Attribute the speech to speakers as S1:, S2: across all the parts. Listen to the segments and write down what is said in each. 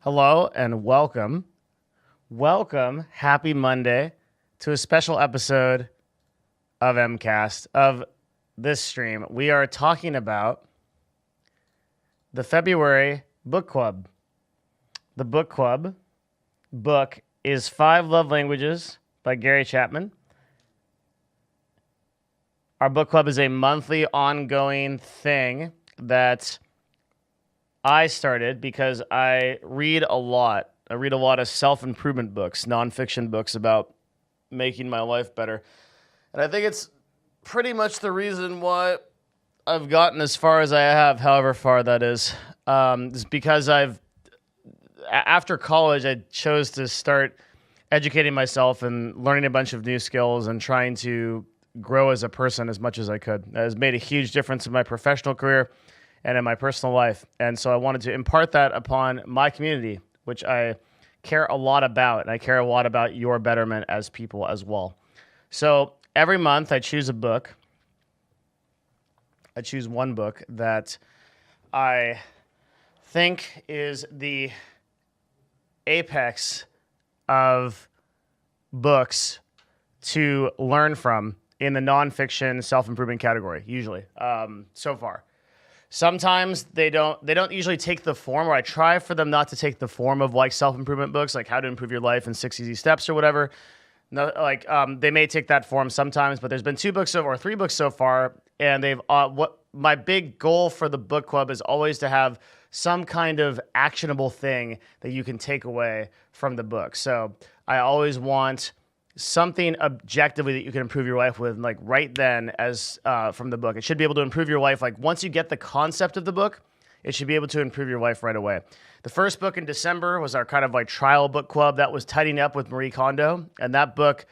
S1: Hello and welcome. Welcome, happy Monday to a special episode of MCAST of this stream. We are talking about the February book club. The book club book is Five Love Languages by Gary Chapman. Our book club is a monthly ongoing thing that I started because I read a lot. I read a lot of self-improvement books, nonfiction books about making my life better. And I think it's pretty much the reason why I've gotten as far as I have, however far that is. It's because after college, I chose to start educating myself and learning a bunch of new skills and trying to grow as a person as much as I could. It has made a huge difference in my professional career and in my personal life. And so I wanted to impart that upon my community, which I care a lot about. And I care a lot about your betterment as people as well. So every month I choose a book. I choose one book that I think is the apex of books to learn from in the nonfiction self-improvement category, usually, so far. Sometimes they don't usually take the form, or I try for them not to take the form of like self-improvement books, like How to Improve Your Life in 6 Easy Steps or whatever. No, they may take that form sometimes, but there's been 2 books or 3 books so far, and they've what my big goal for the book club is always to have some kind of actionable thing that you can take away from the book. So I always want something objectively that you can improve your life with, like right then, as from the book. It should be able to improve your life. Like once you get the concept of the book, it should be able to improve your life right away. The first book in December was our kind of like trial book club. That was Tidying Up with Marie Kondo. And that book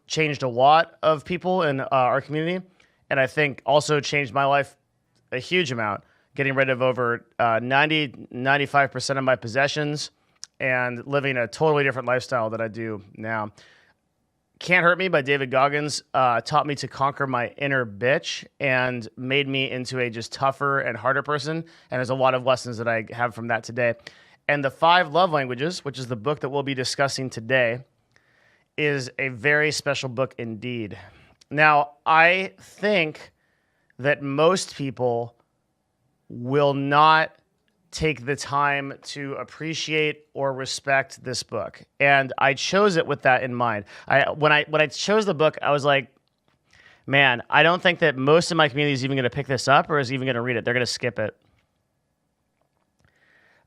S1: changed a lot of people in our community. And I think also changed my life a huge amount, getting rid of over 95% of my possessions and living a totally different lifestyle that I do now. Can't Hurt Me by David Goggins taught me to conquer my inner bitch and made me into a just tougher and harder person. And there's a lot of lessons that I have from that today. And The 5 Love Languages, which is the book that we'll be discussing today, is a very special book indeed. Now, I think that most people will not take the time to appreciate or respect this book. And I chose it with that in mind. When I chose the book, I was like, man, I don't think that most of my community is even going to pick this up or is even going to read it. They're going to skip it.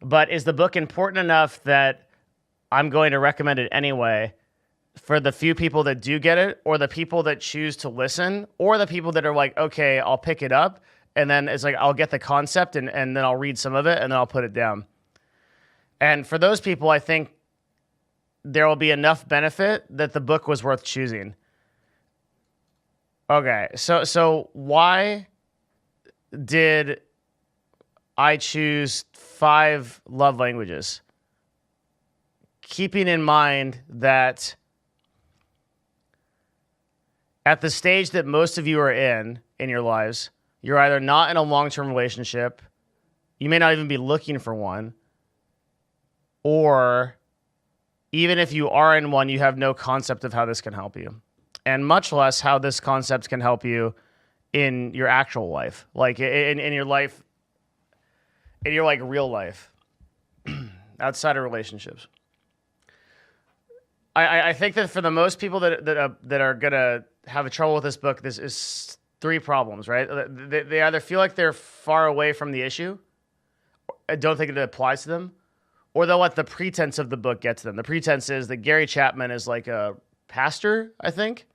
S1: But is the book important enough that I'm going to recommend it anyway for the few people that do get it, or the people that choose to listen, or the people that are like, okay, I'll pick it up, and then it's like I'll get the concept and then I'll read some of it and then I'll put it down. And for those people, I think there will be enough benefit that the book was worth choosing. Okay, so why did I choose 5 love languages? Keeping in mind that at the stage that most of you are in your lives, you're either not in a long-term relationship, you may not even be looking for one, or even if you are in one, you have no concept of how this can help you, and much less how this concept can help you in your actual life, like in your life, in your like real life, outside of relationships. I think that for the most people that are gonna have trouble with this book, this is 3 problems, right? They either feel like they're far away from the issue, don't think it applies to them, or they'll let the pretense of the book get to them. The pretense is that Gary Chapman is like a pastor, I think,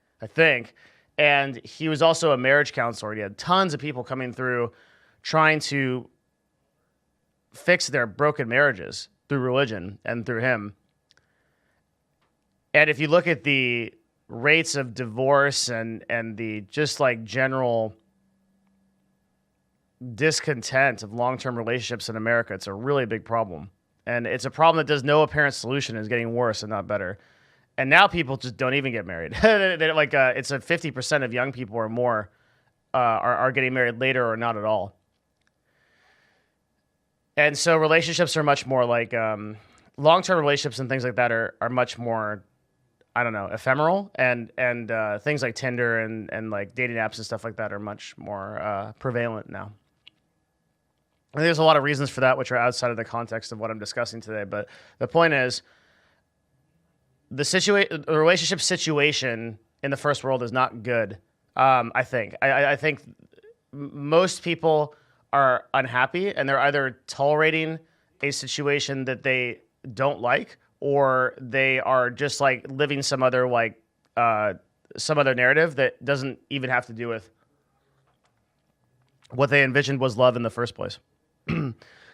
S1: and he was also a marriage counselor. He had tons of people coming through trying to fix their broken marriages through religion and through him. And if you look at the rates of divorce and the just like general discontent of long-term relationships in America, it's a really big problem. And it's a problem that does no apparent solution. It's getting worse and not better. And now people just don't even get married. It's a 50% of young people or more are getting married later or not at all. And so relationships are much more like long-term relationships and things like that are much more, I don't know, ephemeral, and things like Tinder and like dating apps and stuff like that are much more prevalent now. And there's a lot of reasons for that, which are outside of the context of what I'm discussing today. But the point is, the relationship situation in the first world is not good. I think. I think most people are unhappy, and they're either tolerating a situation that they don't like, or they are just like living some other narrative that doesn't even have to do with what they envisioned was love in the first place.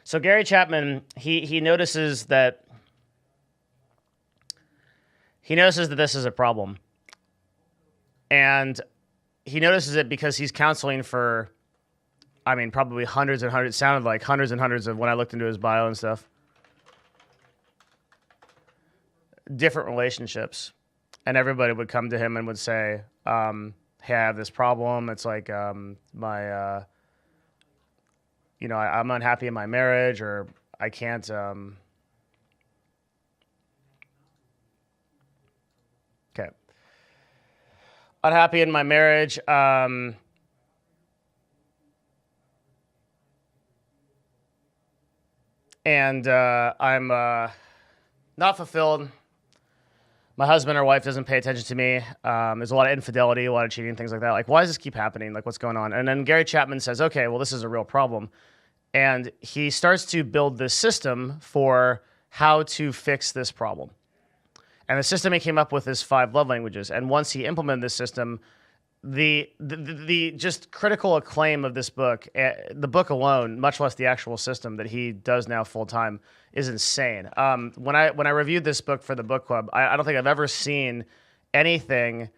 S1: So Gary Chapman, he notices that this is a problem, and he notices it because he's counseling for, I mean, probably hundreds and hundreds. Sounded like hundreds and hundreds of, when I looked into his bio and stuff, different relationships, and everybody would come to him and would say, "Hey, I have this problem. It's like my." I'm unhappy in my marriage, or I can't, unhappy in my marriage, and I'm not fulfilled. My husband or wife doesn't pay attention to me. There's a lot of infidelity, a lot of cheating, things like that. Like, why does this keep happening? Like, what's going on? And then Gary Chapman says, okay, well, this is a real problem. And he starts to build this system for how to fix this problem. And the system he came up with is 5 love languages. And once he implemented this system, the just critical acclaim of this book, the book alone, much less the actual system that he does now full time, is insane. When I reviewed this book for the book club, I don't think I've ever seen anything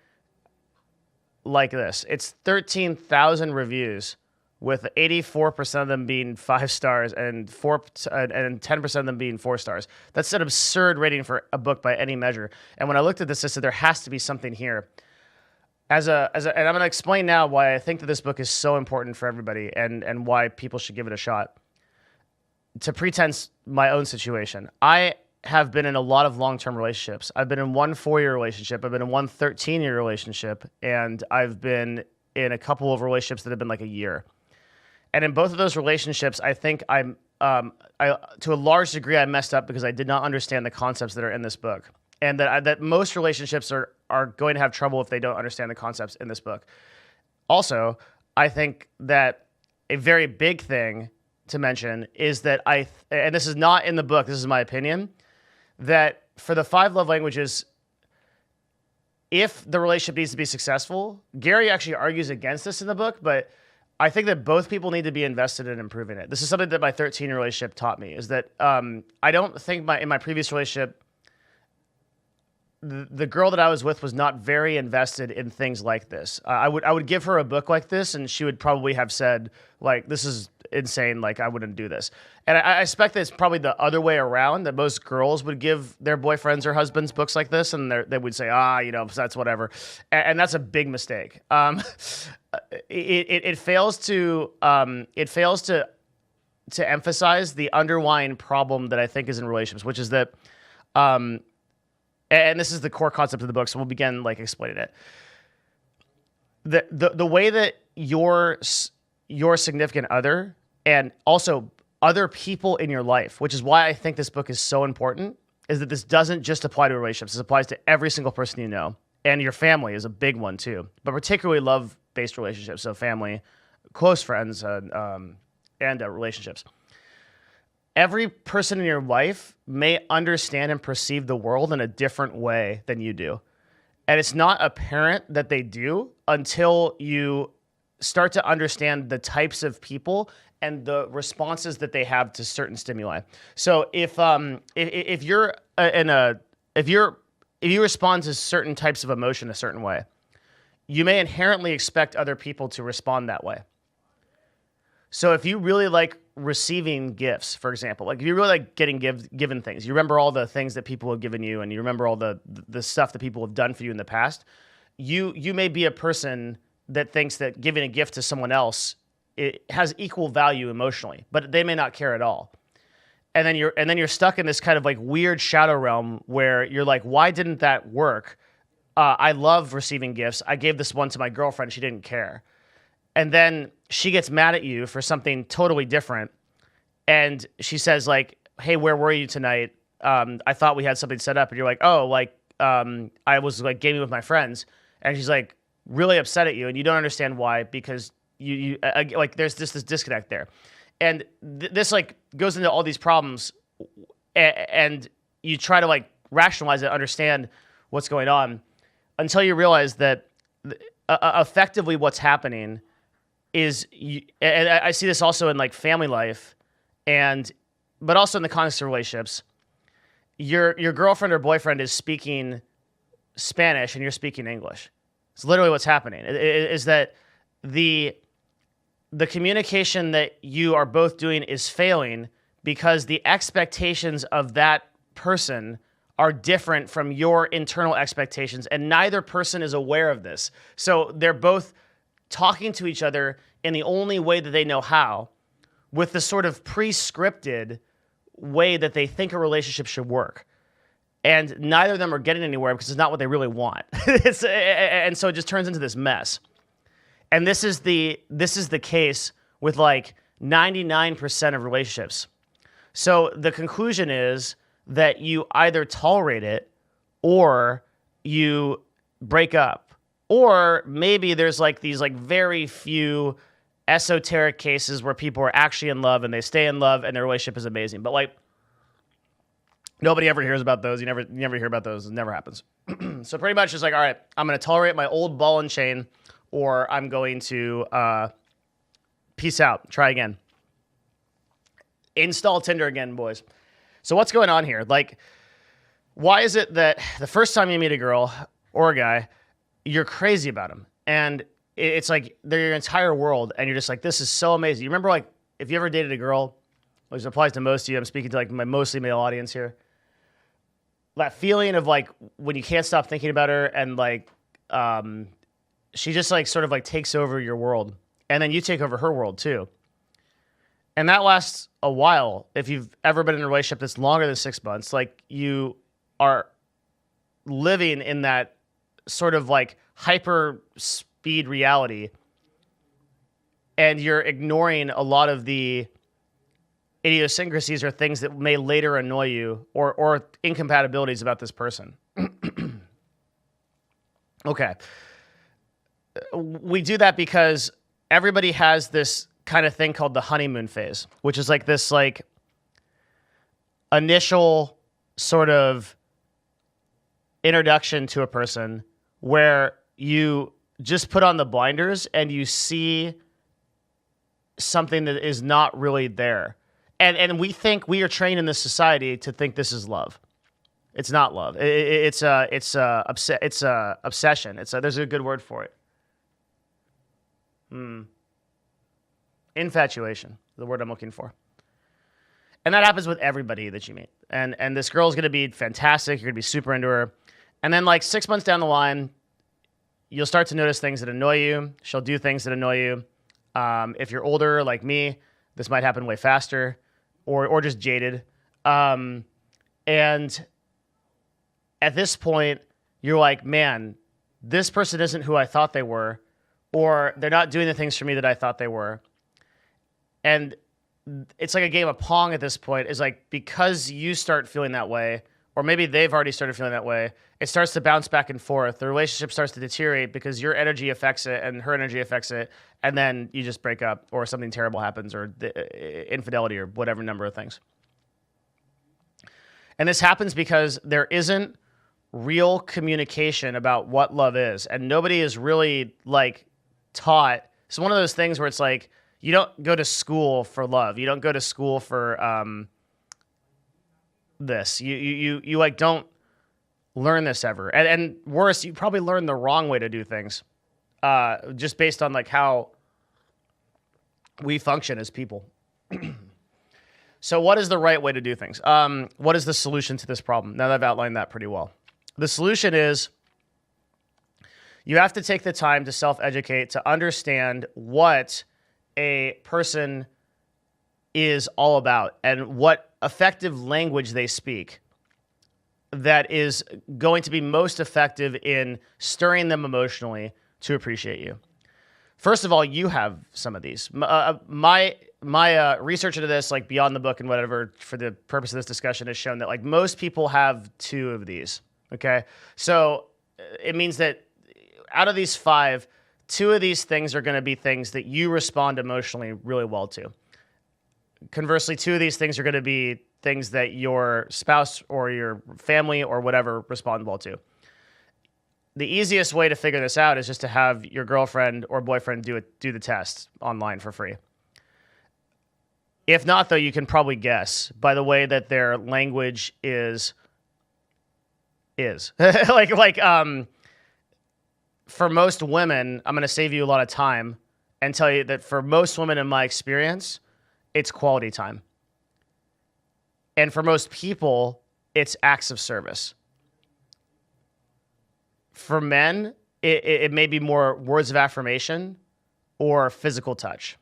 S1: like this. It's 13,000 reviews, with 84% of them being 5 stars and 10% of them being 4 stars. That's an absurd rating for a book by any measure. And when I looked at this, I said there has to be something here. And I'm going to explain now why I think that this book is so important for everybody, and why people should give it a shot. To pretense my own situation, I have been in a lot of long-term relationships. I've been in one 4-year relationship. I've been in one 13-year relationship, and I've been in a couple of relationships that have been like a year. And in both of those relationships, I think to a large degree, I messed up because I did not understand the concepts that are in this book, and that most relationships are going to have trouble if they don't understand the concepts in this book. Also, I think that a very big thing to mention is that and this is not in the book, this is my opinion, that for the 5 love languages, if the relationship needs to be successful, Gary actually argues against this in the book, but I think that both people need to be invested in improving it. This is something that my 13-year relationship taught me, is that I don't think in my previous relationship, the girl that I was with was not very invested in things like this. I would give her a book like this, and she would probably have said, like, this is insane, like, I wouldn't do this. And I expect that it's probably the other way around, that most girls would give their boyfriends or husbands books like this, and they would say, that's whatever. And that's a big mistake. It fails to emphasize the underlying problem that I think is in relationships, which is that, and this is the core concept of the book, so we'll begin like explaining it. The way that your significant other, and also other people in your life, which is why I think this book is so important, is that this doesn't just apply to relationships. This applies to every single person you know, and your family is a big one too, but particularly love-based relationships, so family, close friends, and relationships. Every person in your life may understand and perceive the world in a different way than you do. And it's not apparent that they do until you start to understand the types of people and the responses that they have to certain stimuli. So if you respond to certain types of emotion a certain way, you may inherently expect other people to respond that way. So if you really like receiving gifts, for example, like if you really like getting given things, you remember all the things that people have given you, and you remember all the stuff that people have done for you in the past, you may be a person that thinks that giving a gift to someone else, it has equal value emotionally, but they may not care at all. and then you're stuck in this kind of like weird shadow realm where you're like, why didn't that work? I love receiving gifts. I gave this one to my girlfriend. She didn't care. And then she gets mad at you for something totally different. And she says like, hey, where were you tonight? I thought we had something set up. And you're like, oh, like, I was like gaming with my friends. And she's like really upset at you. And you don't understand why, because you like there's this disconnect there. And this like goes into all these problems, and you try to like rationalize it, understand what's going on, until you realize that effectively what's happening is, and I see this also in like family life, but also in the context of relationships. Your girlfriend or boyfriend is speaking Spanish and you're speaking English. It's literally what's happening. Is that the communication that you are both doing is failing because the expectations of that person are different from your internal expectations, and neither person is aware of this. So they're both talking to each other in the only way that they know how, with the sort of pre-scripted way that they think a relationship should work. And neither of them are getting anywhere because it's not what they really want. And so it just turns into this mess. And this is the case with like 99% of relationships. So the conclusion is that you either tolerate it or you break up. Or maybe there's like these like very few esoteric cases where people are actually in love and they stay in love and their relationship is amazing. But like nobody ever hears about those. You never hear about those. It never happens. So pretty much it's like, all right, I'm going to tolerate my old ball and chain, or I'm going to peace out, try again. Install Tinder again, boys. So what's going on here? Like, why is it that the first time you meet a girl or a guy, you're crazy about them? And it's like they're your entire world, and you're just like, this is so amazing. You remember, like, if you ever dated a girl, which applies to most of you, I'm speaking to like my mostly male audience here, that feeling of like when you can't stop thinking about her, and like she just like sort of like takes over your world, and then you take over her world too. And that lasts a while. If you've ever been in a relationship that's longer than 6 months, like you are living in that sort of like hyper speed reality, and you're ignoring a lot of the idiosyncrasies or things that may later annoy you, or incompatibilities about this person. Okay. We do that because everybody has this kind of thing called the honeymoon phase, which is like this like initial sort of introduction to a person where you just put on the blinders and you see something that is not really there. And we think, we are trained in this society to think this is love. It's not love. It's obsession. There's a good word for it. Infatuation, the word I'm looking for. And that happens with everybody that you meet. And this girl's going to be fantastic. You're going to be super into her. And then like 6 months down the line, you'll start to notice things that annoy you. She'll do things that annoy you. If you're older like me, this might happen way faster, or just jaded. And at this point, you're like, man, this person isn't who I thought they were, or they're not doing the things for me that I thought they were. And it's like a game of Pong at this point. Is like, because you start feeling that way, or maybe they've already started feeling that way, it starts to bounce back and forth. The relationship starts to deteriorate because your energy affects it and her energy affects it, and then you just break up, or something terrible happens, or infidelity, or whatever number of things. And this happens because there isn't real communication about what love is, and nobody is really like taught. It's one of those things where it's like, you don't go to school for love. You don't go to school for this. You like don't learn this ever. And worse, you probably learn the wrong way to do things, just based on like how we function as people. So what is the right way to do things? What is the solution to this problem? Now that I've outlined that pretty well. The solution is you have to take the time to self-educate, to understand what a person is all about and what effective language they speak that is going to be most effective in stirring them emotionally to appreciate you. First of all, you have some of these. My research into this, like beyond the book and whatever, for the purpose of this discussion, has shown that like most people have 2 of these. Okay, so it means that out of these 5, 2 of these things are going to be things that you respond emotionally really well to. Conversely, 2 of these things are going to be things that your spouse or your family or whatever respond well to. The easiest way to figure this out is just to have your girlfriend or boyfriend do the test online for free. If not, though, you can probably guess by the way that their language is like for most women, I'm going to save you a lot of time and tell you that for most women in my experience, it's quality time. And for most people, it's acts of service. For men, it may be more words of affirmation or physical touch.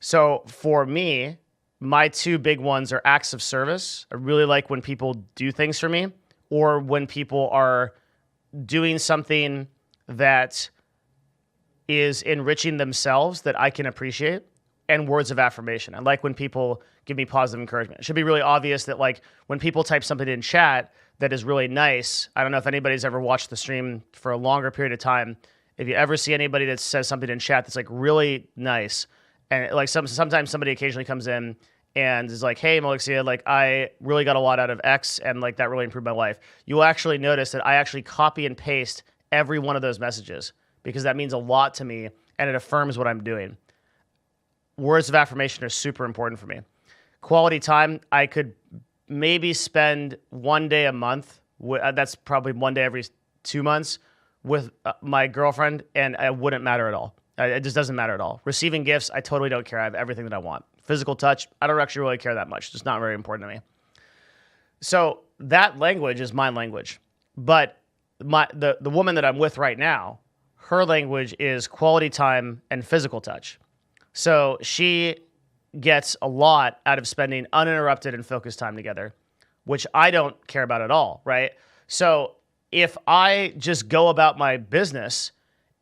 S1: So for me, my 2 big ones are acts of service. I really like when people do things for me, or when people are doing something that is enriching themselves that I can appreciate, and words of affirmation. I like when people give me positive encouragement. It should be really obvious that like when people type something in chat that is really nice, I don't know if anybody's ever watched the stream for a longer period of time. If you ever see anybody that says something in chat that's like really nice, and like sometimes somebody occasionally comes in and is like, hey, Mylixia, like I really got a lot out of X and like that really improved my life. You will actually notice that I actually copy and paste every one of those messages because that means a lot to me and it affirms what I'm doing. Words of affirmation are super important for me. Quality time, I could maybe spend 1 day a month. That's probably 1 day every 2 months with my girlfriend, and it wouldn't matter at all. It just doesn't matter at all. Receiving gifts, I totally don't care. I have everything that I want. Physical touch, I don't actually really care that much. It's just not very important to me. So that language is my language. But the woman that I'm with right now, her language is quality time and physical touch. So she gets a lot out of spending uninterrupted and focused time together, which I don't care about at all, right? So if I just go about my business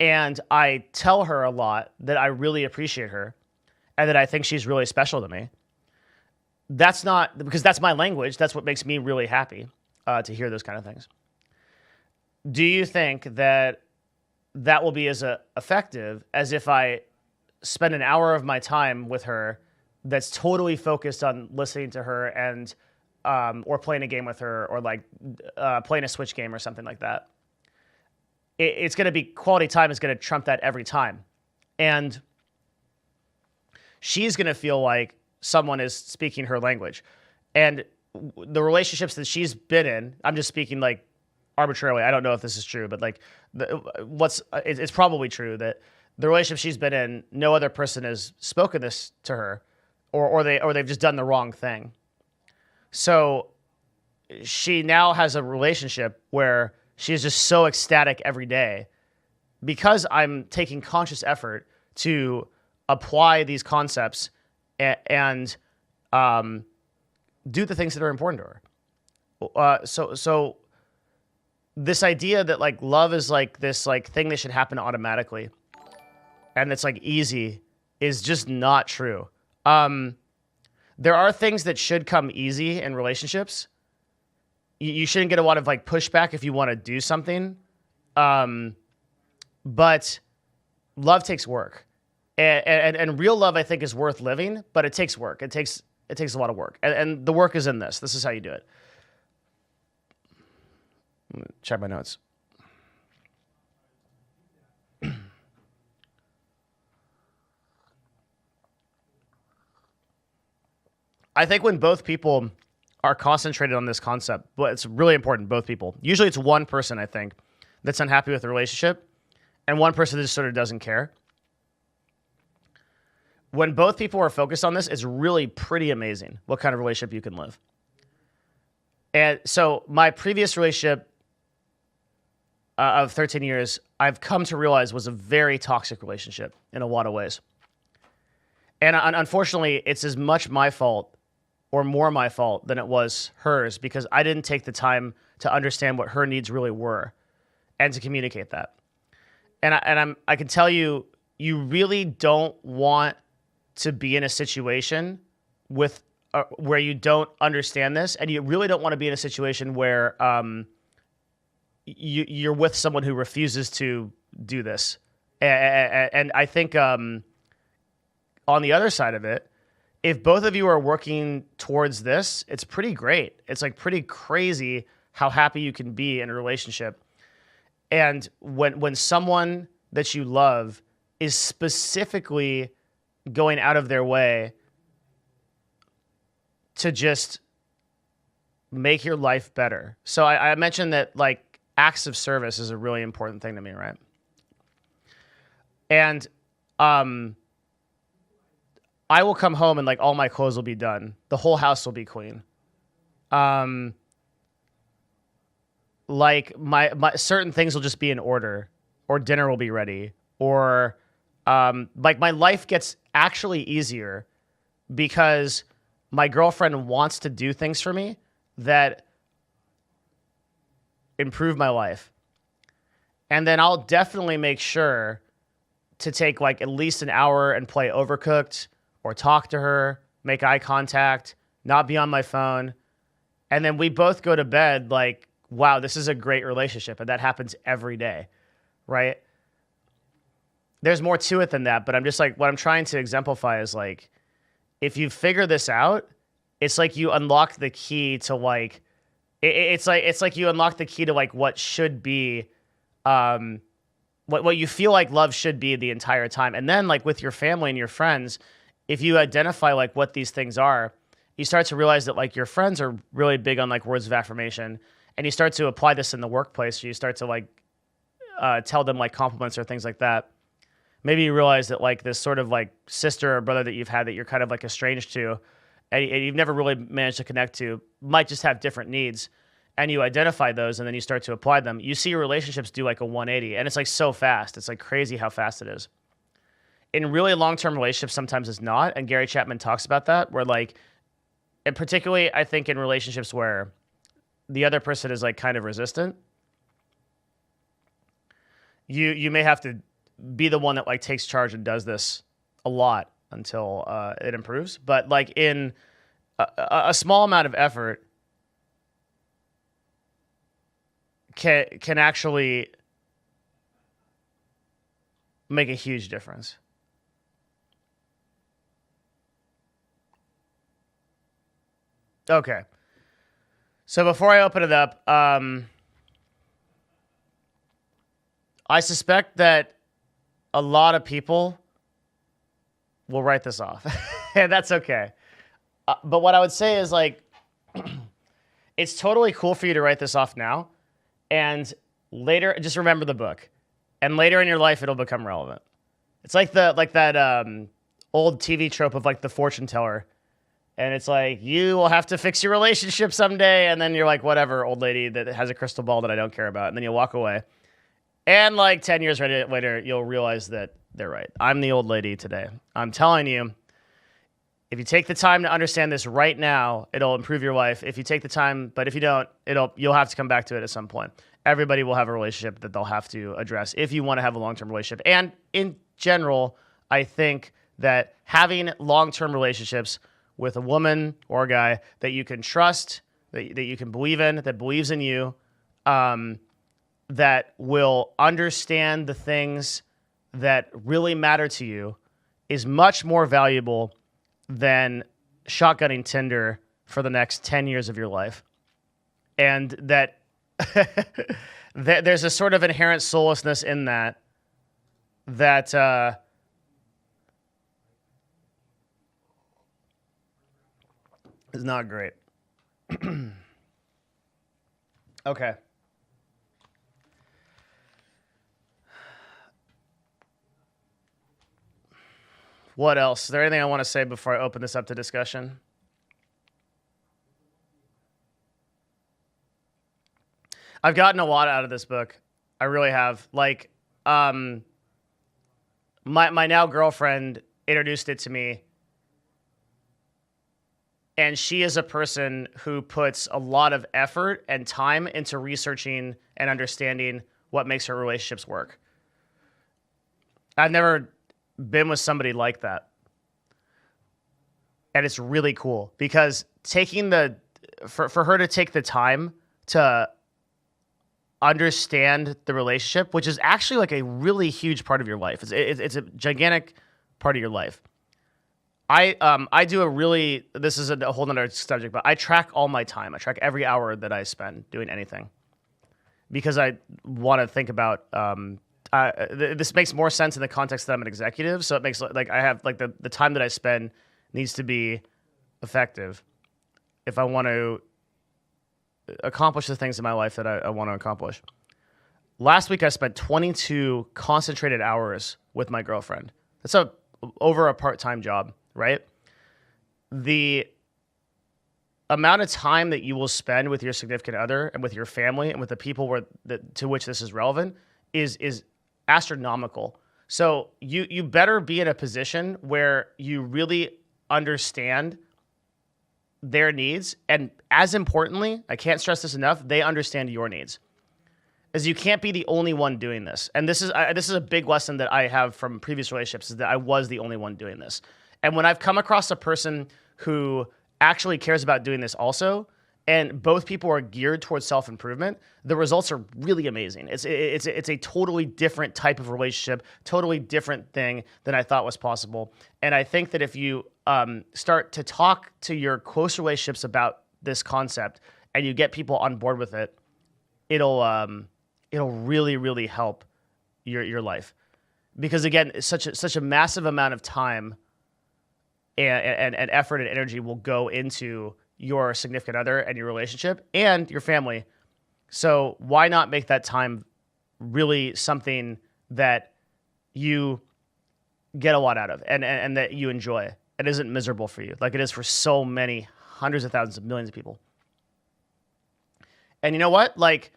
S1: and I tell her a lot that I really appreciate her and that I think she's really special to me, that's not, because that's my language. That's what makes me really happy to hear those kind of things. Do you think that that will be as effective as if I spend an hour of my time with her that's totally focused on listening to her and or playing a game with her or like playing a Switch game or something like that? It's going to be quality time is going to trump that every time. And she's going to feel like someone is speaking her language. And the relationships that she's been in, I'm just speaking like arbitrarily. I don't know if this is true, but like it's probably true that the relationship she's been in, no other person has spoken this to her, or they've just done the wrong thing. So she now has a relationship where she's just so ecstatic every day because I'm taking conscious effort to apply these concepts and do the things that are important to her. So this idea that like love is like this like thing that should happen automatically and it's like easy is just not true. There are things that should come easy in relationships. You shouldn't get a lot of like pushback if you want to do something. But love takes work. And real love, I think, is worth living, but it takes work. It takes a lot of work. And the work is in this. This is how you do it. Check my notes. I think when both people are concentrated on this concept, but it's really important, both people. Usually it's one person, I think, that's unhappy with the relationship, and one person that just sort of doesn't care. When both people are focused on this, it's really pretty amazing what kind of relationship you can live. And so my previous relationship of 13 years, I've come to realize was a very toxic relationship in a lot of ways. And unfortunately, it's as much my fault or more my fault than it was hers because I didn't take the time to understand what her needs really were and to communicate that. And I can tell you, you really don't want to be in a situation with where you don't understand this, and you really don't want to be in a situation where you're with someone who refuses to do this. And I think on the other side of it, if both of you are working towards this, it's pretty great. It's like pretty crazy how happy you can be in a relationship. And when someone that you love is specifically going out of their way to just make your life better. So I mentioned that like acts of service is a really important thing to me, right? And I will come home and like all my clothes will be done. The whole house will be clean. Like my certain things will just be in order, or dinner will be ready, or like my life gets actually easier because my girlfriend wants to do things for me that improve my life. And then I'll definitely make sure to take like at least an hour and play Overcooked or talk to her, make eye contact, not be on my phone. And then we both go to bed like, wow, this is a great relationship. And that happens every day, right? There's more to it than that, but I'm just like, what I'm trying to exemplify is like, if you figure this out, it's like you unlock the key to like, it's like you unlock the key to like what should be, what you feel like love should be the entire time. And then like with your family and your friends, if you identify like what these things are, you start to realize that like your friends are really big on like words of affirmation, and you start to apply this in the workplace. So you start to like tell them like compliments or things like that. Maybe you realize that like this sort of like sister or brother that you've had that you're kind of like estranged to, and you've never really managed to connect to, might just have different needs. And you identify those, and then you start to apply them. You see your relationships do like a 180, and it's like so fast. It's like crazy how fast it is. In really long-term relationships, sometimes it's not, and Gary Chapman talks about that, where like, and particularly I think in relationships where the other person is like kind of resistant, you may have to be the one that like takes charge and does this a lot until it improves. But like in a small amount of effort can actually make a huge difference. Okay. So before I open it up, I suspect that a lot of people will write this off, and that's okay. But what I would say is like, it's totally cool for you to write this off now, and later, just remember the book, and later in your life, it'll become relevant. It's like that old TV trope of like the fortune teller. And it's like, you will have to fix your relationship someday. And then you're like, whatever, old lady that has a crystal ball that I don't care about. And then you'll walk away. And like 10 years later, you'll realize that they're right. I'm the old lady today. I'm telling you, if you take the time to understand this right now, it'll improve your life. If you take the time, but if you don't, you'll have to come back to it at some point. Everybody will have a relationship that they'll have to address if you want to have a long-term relationship. And in general, I think that having long-term relationships with a woman or a guy that you can trust, that you can believe in, that believes in you, that will understand the things that really matter to you is much more valuable than shotgunning Tinder for the next 10 years of your life. And that there's a sort of inherent soullessness in that is not great. Okay. What else? Is there anything I want to say before I open this up to discussion? I've gotten a lot out of this book. I really have. Like, my now girlfriend introduced it to me And she is a person who puts a lot of effort and time into researching and understanding what makes her relationships work. I've never been with somebody like that. And it's really cool because for her to take the time to understand the relationship, which is actually like a really huge part of your life. It's a gigantic part of your life. I do this is a whole nother subject, but I track all my time. I track every hour that I spend doing anything because I want to think about, this makes more sense in the context that I'm an executive. So it makes like, I have like the time that I spend needs to be effective if I want to accomplish the things in my life that I want to accomplish. Last week, I spent 22 concentrated hours with my girlfriend. That's over a part-time job, right? The amount of time that you will spend with your significant other and with your family and with the people to which this is relevant is astronomical. So you better be in a position where you really understand their needs. And as importantly, I can't stress this enough, they understand your needs. As you can't be the only one doing this. And this is a big lesson that I have from previous relationships, is that I was the only one doing this. And when I've come across a person who actually cares about doing this also, and both people are geared towards self-improvement, the results are really amazing. It's a totally different type of relationship, totally different thing than I thought was possible. And I think that if you start to talk to your close relationships about this concept and you get people on board with it, it'll really, really help your life. Because again, such a massive amount of time and effort and energy will go into your significant other and your relationship and your family. So why not make that time really something that you get a lot out of and that you enjoy? It isn't miserable for you like it is for so many hundreds of thousands of millions of people. And you know what? Like,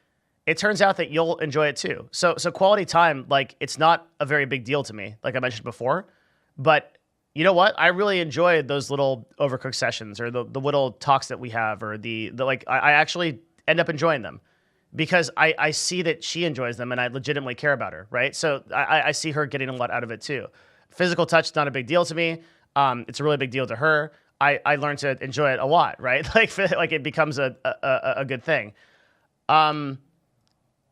S1: it turns out that you'll enjoy it too. So quality time, like, it's not a very big deal to me, like I mentioned before, but you know what? I really enjoy those little overcooked sessions or the little talks that we have, or I actually end up enjoying them because I see that she enjoys them and I legitimately care about her, right? So I see her getting a lot out of it too. Physical touch is not a big deal to me. It's a really big deal to her. I learned to enjoy it a lot, right? Like it becomes a good thing.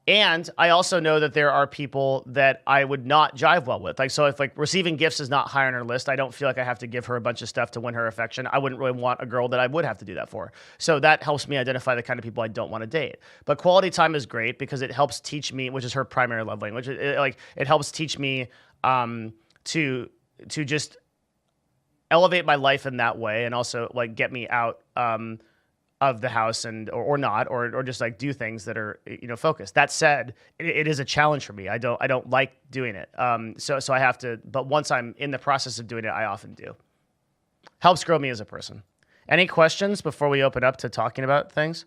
S1: And I also know that there are people that I would not jive well with. Like, so if like receiving gifts is not high on her list, I don't feel like I have to give her a bunch of stuff to win her affection. I wouldn't really want a girl that I would have to do that for. So that helps me identify the kind of people I don't want to date. But quality time is great because it helps teach me, which is her primary love language. It helps teach me to just elevate my life in that way, and also like get me out of the house or not, or just like do things that are, focused. That said, it is a challenge for me. I don't like doing it. So I have to, but once I'm in the process of doing it, I often do. Helps grow me as a person. Any questions before we open up to talking about things?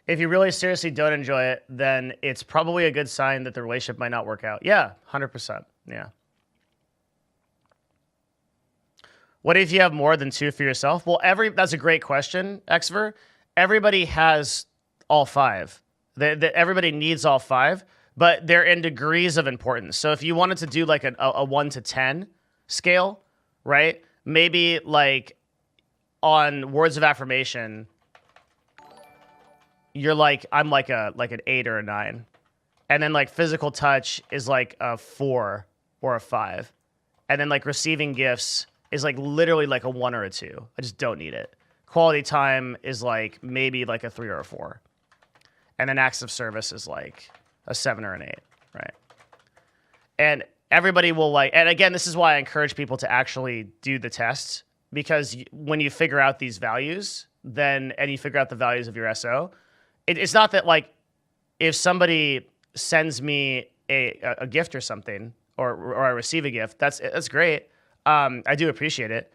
S1: If you really seriously don't enjoy it, then it's probably a good sign that the relationship might not work out. Yeah, 100%. Yeah. What if you have more than two for yourself? Well, that's a great question, Exver. Everybody has all five. Everybody needs all five, but they're in degrees of importance. So if you wanted to do like a 1 to 10 scale, right? Maybe like on words of affirmation, I'm like an 8 or a 9. And then like physical touch is like a 4 or a 5. And then like receiving gifts is like literally like a 1 or a 2. I just don't need it. Quality time is like maybe like a 3 or a 4. And then acts of service is like a 7 or an 8, right? And everybody will and again, this is why I encourage people to actually do the tests, because when you figure out these values, and you figure out the values of your SO, it's not that like if somebody sends me a gift or something, or I receive a gift, that's great. I do appreciate it,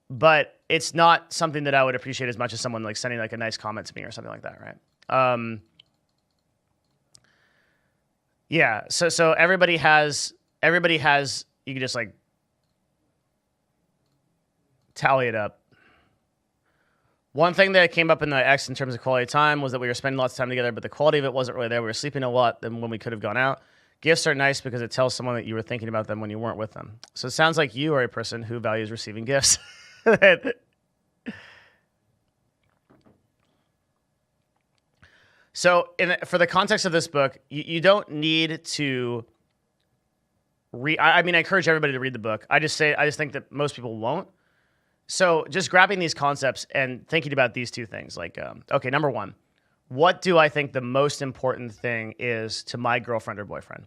S1: but it's not something that I would appreciate as much as someone like sending like a nice comment to me or something like that, right? Yeah. So everybody has you can just like tally it up. One thing that came up in the X in terms of quality time was that we were spending lots of time together, but the quality of it wasn't really there. We were sleeping a lot than when we could have gone out. Gifts are nice because it tells someone that you were thinking about them when you weren't with them. So it sounds like you are a person who values receiving gifts. So for the context of this book, you don't need to read. I mean, I encourage everybody to read the book. I just think that most people won't. So just grabbing these concepts and thinking about these two things, like, okay, number one, what do I think the most important thing is to my girlfriend or boyfriend?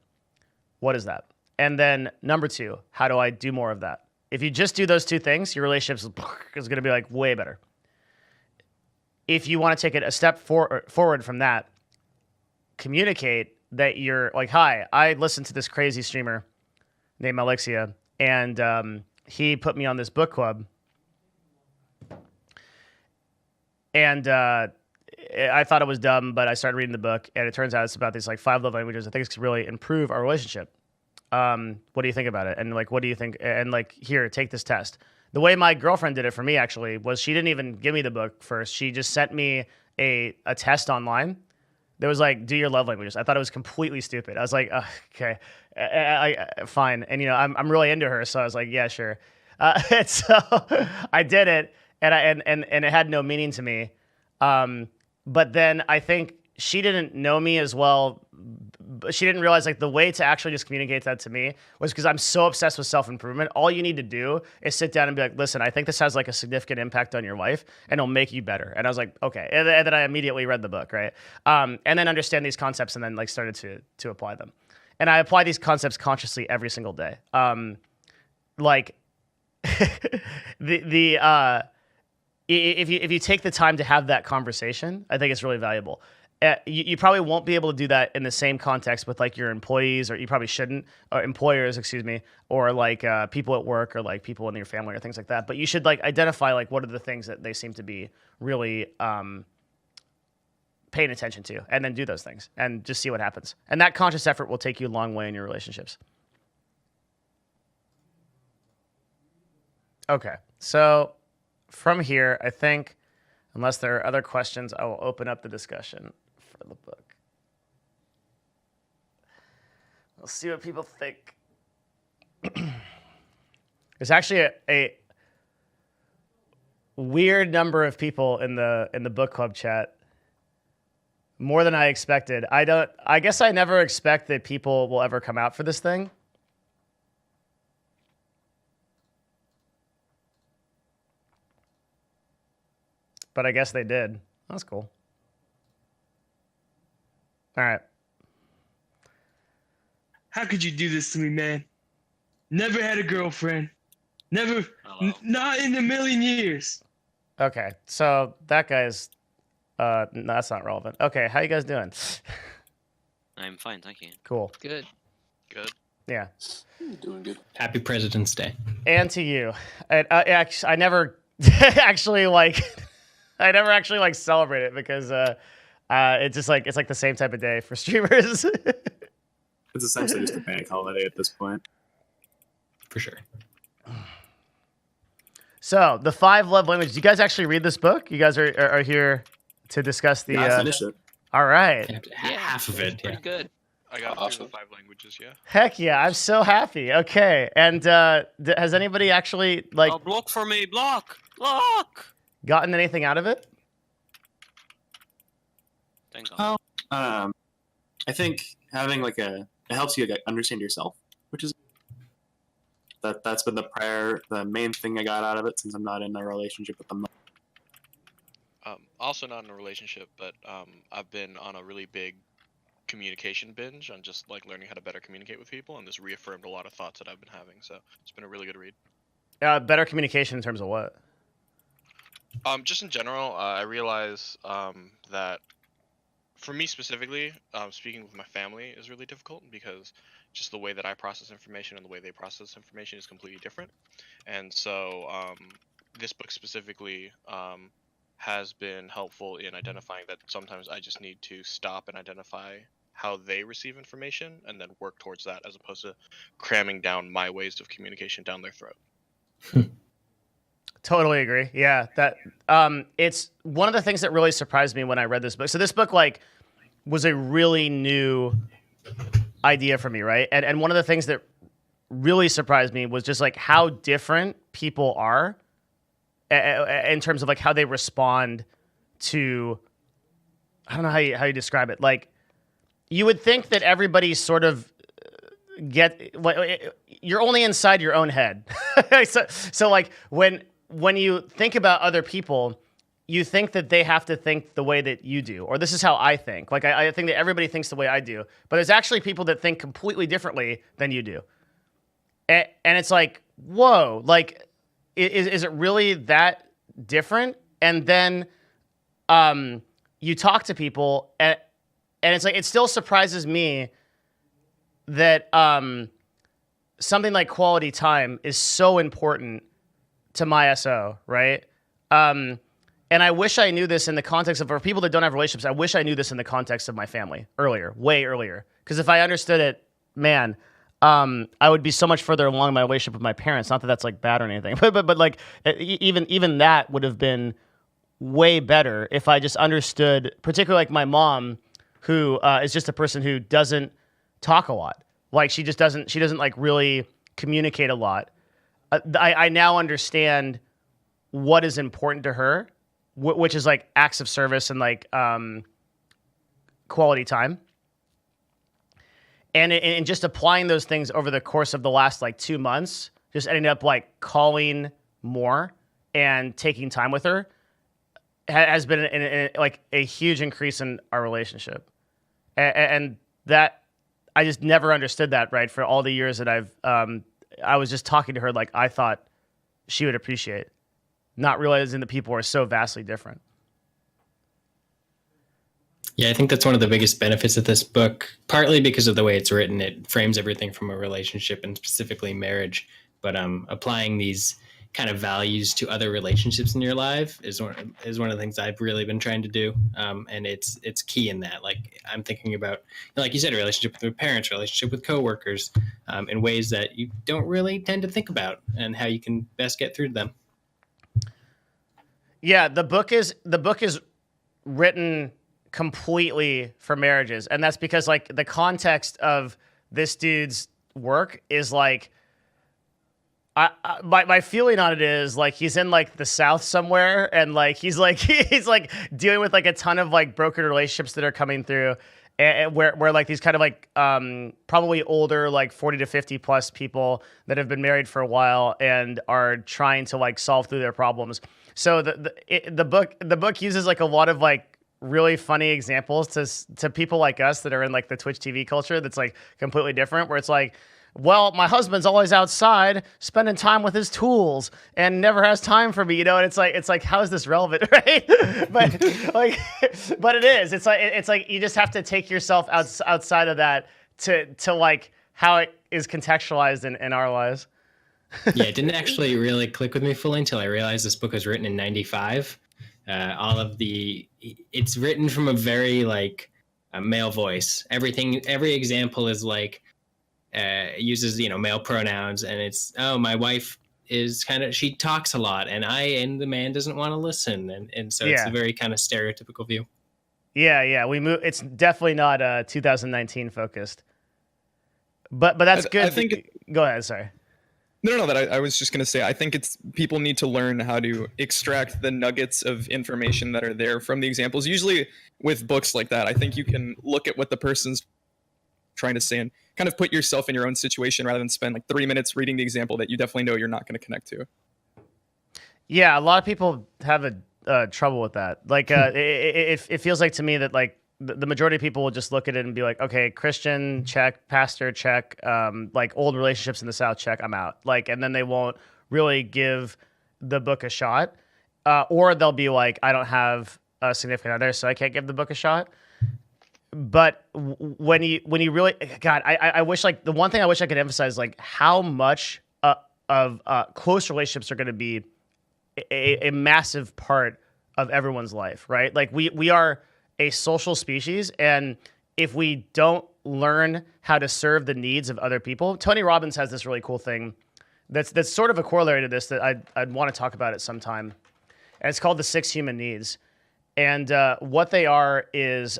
S1: What is that? And then number two, how do I do more of that? If you just do those two things, your relationship is going to be like way better. If you want to take it a step forward from that, communicate that you're like, hi, I listened to this crazy streamer named Mylixia, and he put me on this book club. And I thought it was dumb, but I started reading the book, and it turns out it's about these like 5 love languages. I think it's could really improve our relationship. What do you think about it? And like, what do you think? And like, here, take this test. The way my girlfriend did it for me actually was she didn't even give me the book first. She just sent me a test online. That was like, do your love languages. I thought it was completely stupid. I was like, okay, fine. And you know, I'm really into her, so I was like, yeah, sure. And so I did it, and it had no meaning to me. But then I think she didn't know me as well. She didn't realize like the way to actually just communicate that to me was because I'm so obsessed with self-improvement. All you need to do is sit down and be like, listen, I think this has like a significant impact on your life and it'll make you better. And I was like, okay. And then I immediately read the book, right? And then understand these concepts and then like started to apply them. And I apply these concepts consciously every single day. Like if you take the time to have that conversation, I think it's really valuable. You probably won't be able to do that in the same context with like your employees, or you probably shouldn't, or employers, excuse me, or like people at work, or like people in your family, or things like that. But you should like identify like what are the things that they seem to be really paying attention to, and then do those things and just see what happens. And that conscious effort will take you a long way in your relationships. Okay, so from here, I think, unless there are other questions, I will open up the discussion for the book. We'll see what people think. There's actually a weird number of people in the book club chat, more than I expected. I guess I never expect that people will ever come out for this thing. But I guess they did. That's cool. All right.
S2: How could you do this to me, man? Never had a girlfriend. Never. Not in a million years.
S1: Okay. So that guy's... no, that's not relevant. Okay. How you guys doing?
S3: I'm fine, thank you.
S1: Cool.
S4: Good.
S3: Good.
S1: Yeah.
S5: Doing good.
S4: Happy President's Day.
S1: And to you. I never actually like... I never actually like celebrate it because it's just like it's like the same type of day for streamers.
S5: It's essentially just a bank holiday at this point.
S4: For sure.
S1: So the 5 love languages. You guys actually read this book? You guys are here to discuss the.
S5: Yeah, I finished it.
S1: All right.
S4: Half of it.
S3: Pretty
S4: Yeah.
S3: good.
S6: I got
S5: Awesome.
S6: through the 5 languages, yeah.
S1: Heck yeah! I'm so happy. Okay, and has anybody actually like
S3: Oh, block for me, block!
S1: gotten anything out of it?
S3: Thank God.
S5: I think having like it helps you understand yourself, which is that's been the main thing I got out of it since I'm not in a relationship with them.
S6: Also not in a relationship, but I've been on a really big communication binge on just like learning how to better communicate with people, and this reaffirmed a lot of thoughts that I've been having, so it's been a really good read.
S1: Better communication in terms of what?
S6: Just in general, I realize that for me specifically, speaking with my family is really difficult because just the way that I process information and the way they process information is completely different. And so this book specifically has been helpful in identifying that sometimes I just need to stop and identify how they receive information and then work towards that, as opposed to cramming down my ways of communication down their throat.
S1: Totally agree. Yeah, that it's one of the things that really surprised me when I read this book. So this book like was a really new idea for me, right? And one of the things that really surprised me was just like how different people are in terms of like how they respond to, I don't know how you describe it. Like you would think that everybody sort of you're only inside your own head. so like when you think about other people, you think that they have to think the way that you do, or this is how I think. Like I think that everybody thinks the way I do, but there's actually people that think completely differently than you do. And it's like, whoa, like, is it really that different? And then you talk to people, and it's like, it still surprises me that something like quality time is so important to my SO, right? And I wish I knew this in the context of, for people that don't have relationships, I wish I knew this in the context of my family earlier, way earlier. Because if I understood it, man, I would be so much further along in my relationship with my parents. Not that that's like bad or anything, but like even that would have been way better if I just understood, particularly like my mom, who is just a person who doesn't talk a lot. Like she doesn't like really communicate a lot. I now understand what is important to her, which is like acts of service and like quality time. And just applying those things over the course of the last like 2 months, just ending up like calling more and taking time with her has been like a huge increase in our relationship. And that I just never understood that, right? For all the years that I was just talking to her like I thought she would appreciate, not realizing that people are so vastly different.
S4: Yeah, I think that's one of the biggest benefits of this book, partly because of the way it's written. It frames everything from a relationship and specifically marriage, but applying these kind of values to other relationships in your life is one of the things I've really been trying to do. And it's key in that. Like I'm thinking about, like you said, a relationship with your parents, relationship with coworkers, in ways that you don't really tend to think about, and how you can best get through them.
S1: Yeah, the book is written completely for marriages, and that's because like the context of this dude's work is like, my feeling on it is like he's in like the South somewhere, and like he's like dealing with like a ton of like broken relationships that are coming through, and where like these kind of like probably older like 40 to 50 plus people that have been married for a while and are trying to like solve through their problems. So the book uses like a lot of like really funny examples to people like us that are in like the Twitch TV culture that's like completely different, where it's like, well, my husband's always outside spending time with his tools and never has time for me, you know? And it's like, how is this relevant, right? but it is. It's like you just have to take yourself outside of that to like how it is contextualized in our lives.
S4: Yeah, it didn't actually really click with me fully until I realized this book was written in 95. It's written from a very like a male voice. Every example is like, uses, male pronouns, and it's, oh, my wife is she talks a lot, and the man doesn't want to listen. And so it's a very kind of stereotypical view.
S1: Yeah. It's definitely not 2019 focused, but that's good.
S7: I think
S1: go ahead. Sorry.
S7: No, that I was just going to say, I think people need to learn how to extract the nuggets of information that are there from the examples. Usually with books like that, I think you can look at what the person's trying to say and kind of put yourself in your own situation rather than spend like 3 minutes reading the example that you definitely know you're not going to connect to.
S1: Yeah, a lot of people have a trouble with that. Like, it feels like to me that like the majority of people will just look at it and be like, okay, Christian, check, pastor, check, like old relationships in the South, check, I'm out. Like, and then they won't really give the book a shot, or they'll be like, I don't have a significant other, so I can't give the book a shot. But when you really, God, I wish like the one thing I wish I could emphasize, like how much of close relationships are going to be a massive part of everyone's life, right? Like we are a social species, and if we don't learn how to serve the needs of other people. Tony Robbins has this really cool thing that's sort of a corollary to this that I'd want to talk about at some time. And it's called the 6 human needs. And what they are is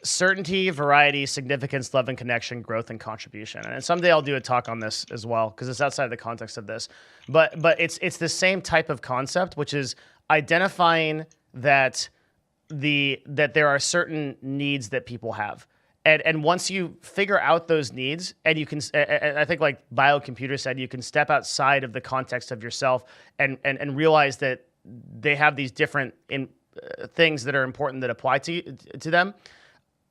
S1: certainty, variety, significance, love and connection, growth and contribution. And someday I'll do a talk on this as well because it's outside the context of this. But it's the same type of concept, which is identifying that there are certain needs that people have. And once you figure out those needs, and you can, and I think like Biocomputer said, you can step outside of the context of yourself and realize that they have these different things that are important that apply to them.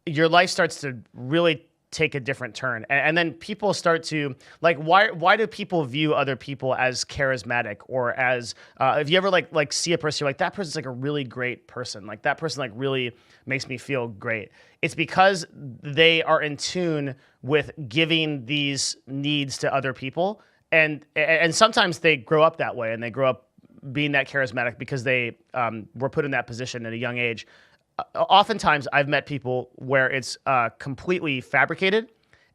S1: Your life starts to really take a different turn. And then people start to, like, why do people view other people as charismatic or as, if you ever like see a person, you're like, that person's like a really great person. Like that person like really makes me feel great. It's because they are in tune with giving these needs to other people. And sometimes they grow up that way and they grow up being that charismatic because they were put in that position at a young age. Oftentimes, I've met people where it's completely fabricated,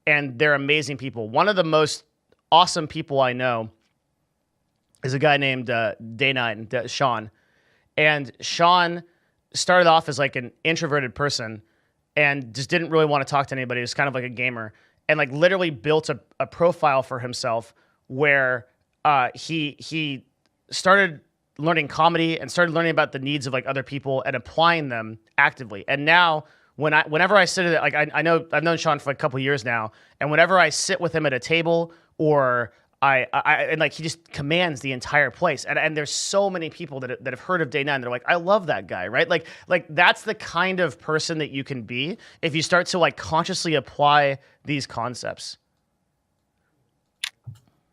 S1: and they're amazing people. One of the most awesome people I know is a guy named Day9, Sean. And Sean started off as like an introverted person and just didn't really want to talk to anybody. He was kind of like a gamer, and like literally built a profile for himself where he started learning comedy and started learning about the needs of like other people and applying them actively. And now whenever I sit at it, like I've known Sean for like a couple of years now, and whenever I sit with him at a table or and like he just commands the entire place. And there's so many people that have heard of Day9. They're like, I love that guy, right? Like that's the kind of person that you can be if you start to like consciously apply these concepts.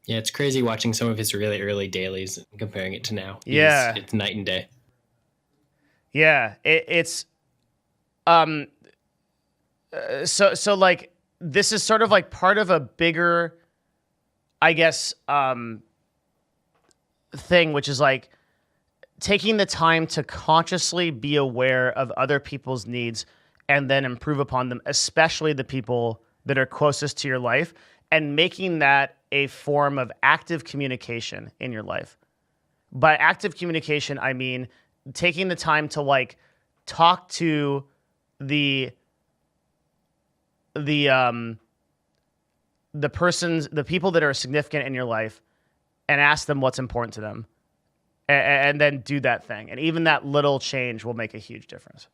S4: Yeah, it's crazy watching some of his really early dailies and comparing it to now.
S1: Yeah.
S4: It's night and day.
S1: Yeah, it's so like this is sort of like part of a bigger, I guess, thing, which is like taking the time to consciously be aware of other people's needs and then improve upon them, especially the people that are closest to your life, and making that a form of active communication in your life. By active communication, I mean taking the time to like talk to the people that are significant in your life and ask them what's important to them, and then do that thing. And even that little change will make a huge difference.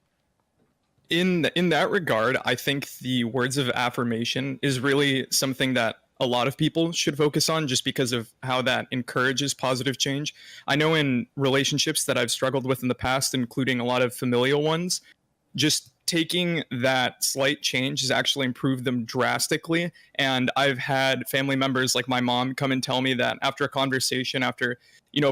S7: In that regard, I think the words of affirmation is really something that a lot of people should focus on, just because of how that encourages positive change. I know in relationships that I've struggled with in the past, including a lot of familial ones, just taking that slight change has actually improved them drastically. And I've had family members like my mom come and tell me that after a conversation, after,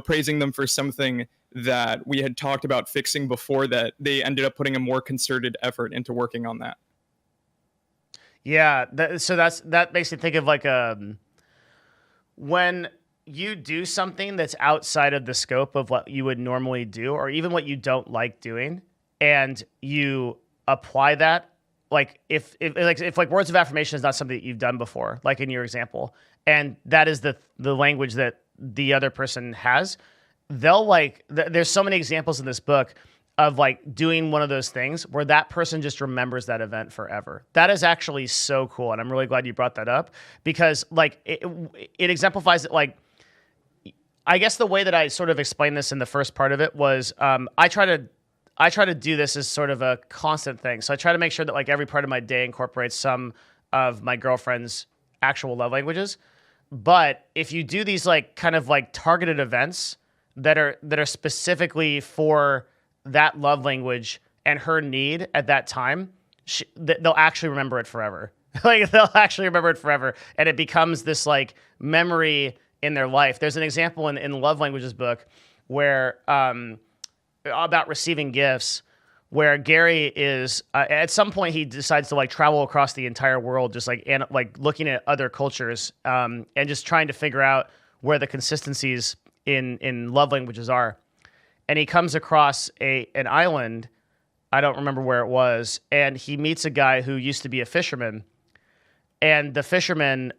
S7: praising them for something that we had talked about fixing before, that they ended up putting a more concerted effort into working on that.
S1: Yeah, that makes me think of like when you do something that's outside of the scope of what you would normally do, or even what you don't like doing, and you apply that, like if words of affirmation is not something that you've done before, like in your example, and that is the language that the other person has, they'll like. There's so many examples in this book of like doing one of those things where that person just remembers that event forever. That is actually so cool. And I'm really glad you brought that up, because like it exemplifies it. Like, I guess the way that I sort of explained this in the first part of it was, I try to do this as sort of a constant thing. So I try to make sure that like every part of my day incorporates some of my girlfriend's actual love languages. But if you do these like kind of like targeted events that are specifically for that love language and her need at that time, they'll actually remember it forever. Like they'll actually remember it forever, and it becomes this like memory in their life. There's an example in the Love Languages book where about receiving gifts, where Gary is at some point he decides to like travel across the entire world, just like and like looking at other cultures and just trying to figure out where the consistencies in love languages are. And he comes across an island I don't remember where it was, and he meets a guy who used to be a fisherman, and the fisherman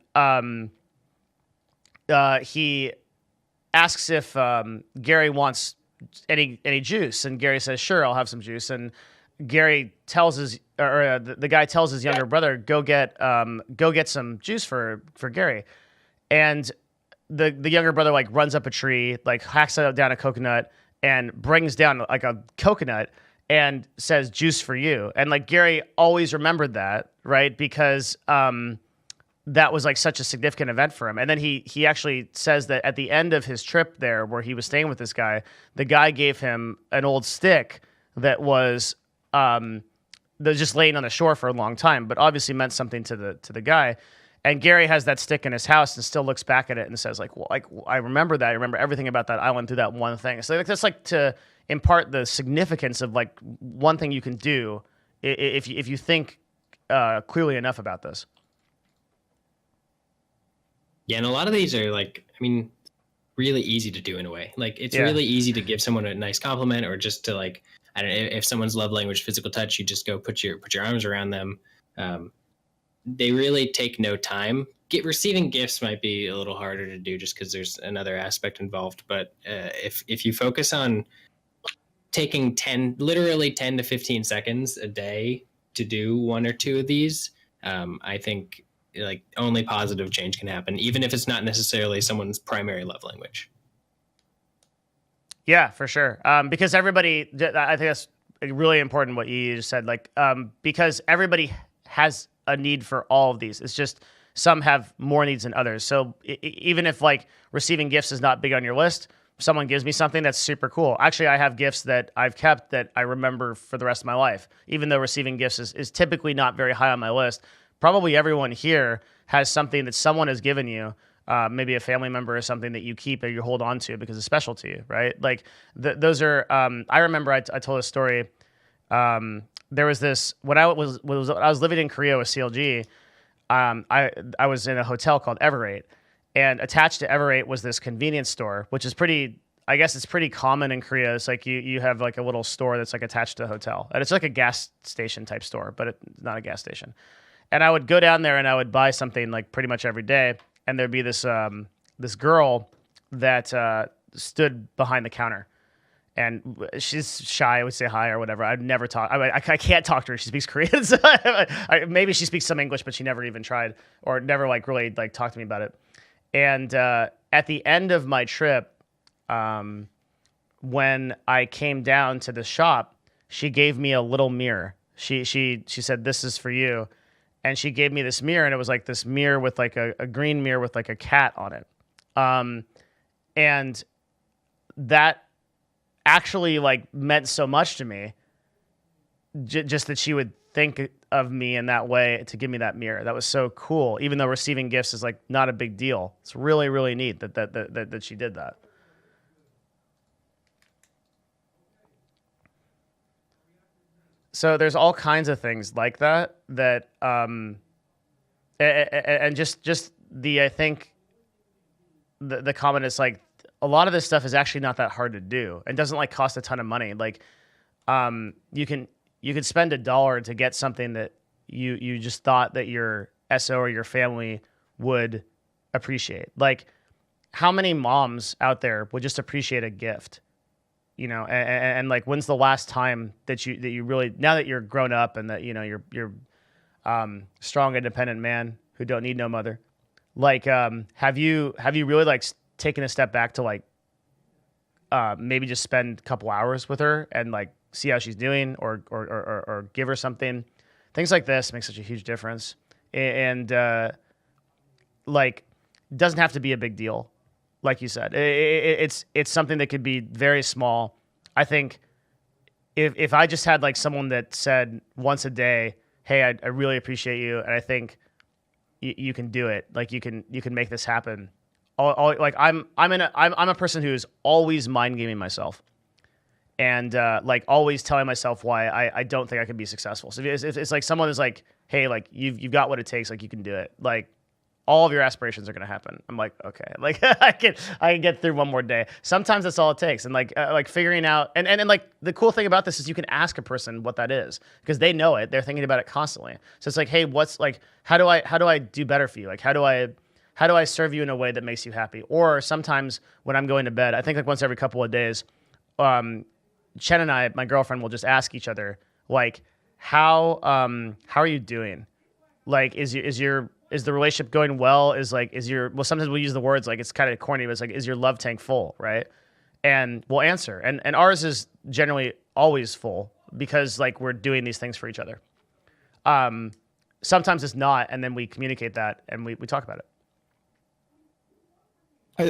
S1: he asks if Gary wants any juice, and Gary says, "Sure, I'll have some juice." And Gary tells the guy tells his younger brother, go get some juice for Gary. And the younger brother like runs up a tree, like hacks down a coconut and brings down like a coconut and says, "Juice for you." And like Gary always remembered that, right? Because that was like such a significant event for him. And then he actually says that at the end of his trip there, where he was staying with this guy, the guy gave him an old stick that was just laying on the shore for a long time, but obviously meant something to the guy. And Gary has that stick in his house and still looks back at it and says, like, well, like I remember that. I remember everything about that island through that one thing. So like, that's like to impart the significance of like one thing you can do if you think clearly enough about this.
S4: Yeah, and a lot of these are like, I mean, really easy to do in a way. Like it's really easy to give someone a nice compliment, or just to like, I don't know, if someone's love language physical touch, you just go put your arms around them. They really take no time. Receiving gifts might be a little harder to do just because there's another aspect involved. But if you focus on taking literally 10 to 15 seconds a day to do one or two of these, I think like only positive change can happen, even if it's not necessarily someone's primary love language.
S1: Yeah, for sure. Because everybody, I think that's really important what you just said. Like, because everybody has a need for all of these. It's just some have more needs than others. So even if like receiving gifts is not big on your list, someone gives me something that's super cool. Actually, I have gifts that I've kept that I remember for the rest of my life, even though receiving gifts is typically not very high on my list. Probably everyone here has something that someone has given you, maybe a family member or something that you keep or you hold on to because it's special to you, right? Like those are, I remember I told a story. There was this, when I was living in Korea with CLG, I was in a hotel called Everate, and attached to Everate was this convenience store, which is I guess it's pretty common in Korea. It's like you have like a little store that's like attached to a hotel, and it's like a gas station type store, but it's not a gas station. And I would go down there and I would buy something like pretty much every day. And there'd be this girl that stood behind the counter, and she's shy. I would say hi or whatever. I'd never talk. I can't talk to her. She speaks Korean. So maybe she speaks some English, but she never even tried or never like really like talked to me about it. And at the end of my trip, when I came down to the shop, she gave me a little mirror. She said, "This is for you." And she gave me this mirror, and it was like this mirror with like a green mirror with like a cat on it. And that actually like meant so much to me, just that she would think of me in that way to give me that mirror. That was so cool, even though receiving gifts is like not a big deal. It's really, really neat that she did that. So there's all kinds of things like that and just I think the comment is like a lot of this stuff is actually not that hard to do and doesn't like cost a ton of money. Like you can spend $1 to get something that you just thought that your SO or your family would appreciate. Like how many moms out there would just appreciate a gift? You know, and like, when's the last time that you really, now that you're grown up and that, you know, you're strong, independent man who don't need no mother, like, have you really like taken a step back to like, maybe just spend a couple hours with her and like see how she's doing or give her something? Things like this make such a huge difference. And, like, it doesn't have to be a big deal. Like you said, it's something that could be very small. I think if I just had like someone that said once a day, "Hey, I really appreciate you, and I think you can do it. Like you can make this happen." Like I'm a person who's always mind gaming myself, and like always telling myself why I don't think I can be successful. So if it's like someone is like, "Hey, like you've got what it takes, like you can do it," like all of your aspirations are going to happen. I'm like, okay, like I can get through one more day. Sometimes that's all it takes. And like figuring out, and like the cool thing about this is you can ask a person what that is because they know it. They're thinking about it constantly. So it's like, hey, what's like, how do I do better for you? Like, how do I serve you in a way that makes you happy? Or sometimes when I'm going to bed, I think like once every couple of days, Chen and I, my girlfriend, will just ask each other like, how are you doing? Like, is the relationship going well? Well, sometimes we use the words like, it's kind of corny, but it's like, is your love tank full, right? And we'll answer. And ours is generally always full because like we're doing these things for each other. Sometimes it's not, and then we communicate that and we talk about it.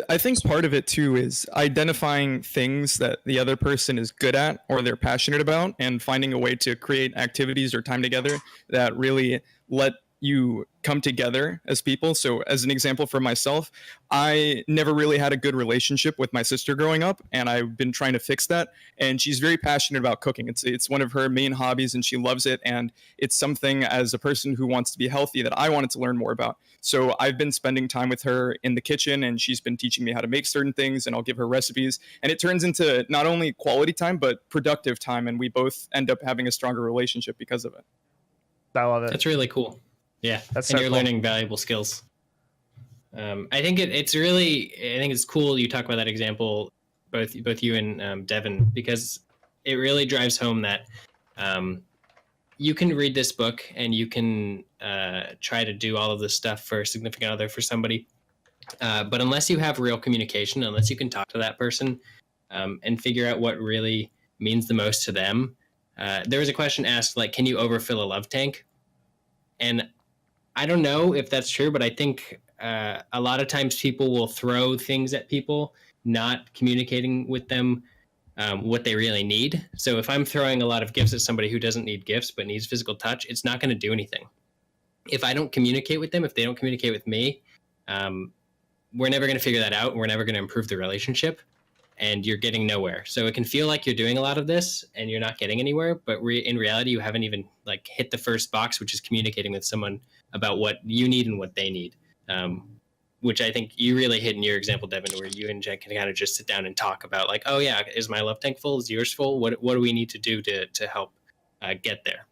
S7: I think part of it too is identifying things that the other person is good at or they're passionate about and finding a way to create activities or time together that really let you come together as people. So as an example for myself, I never really had a good relationship with my sister growing up, and I've been trying to fix that. And she's very passionate about cooking. It's one of her main hobbies and she loves it. And it's something as a person who wants to be healthy that I wanted to learn more about. So I've been spending time with her in the kitchen and she's been teaching me how to make certain things and I'll give her recipes. And it turns into not only quality time, but productive time. And we both end up having a stronger relationship because of it.
S1: I love it.
S4: That's really cool. Yeah,
S1: That's
S4: and
S1: so
S4: you're
S1: cool.
S4: learning valuable skills. I think it's cool you talk about that example, both you and Devin, because it really drives home that you can read this book and you can try to do all of this stuff for a significant other, for somebody, but unless you have real communication, unless you can talk to that person and figure out what really means the most to them. There was a question asked, like, can you overfill a love tank? And I don't know if that's true, but I think a lot of times people will throw things at people, not communicating with them what they really need. So if I'm throwing a lot of gifts at somebody who doesn't need gifts but needs physical touch, it's not going to do anything. If I don't communicate with them, if they don't communicate with me, we're never going to figure that out. And we're never going to improve the relationship, and you're getting nowhere. So it can feel like you're doing a lot of this and you're not getting anywhere, but in reality, you haven't even like hit the first box, which is communicating with someone about what you need and what they need. Which I think you really hit in your example, Devin, where you and Jen can kind of just sit down and talk about like, oh yeah, is my love tank full? Is yours full? What do we need to do to help get there?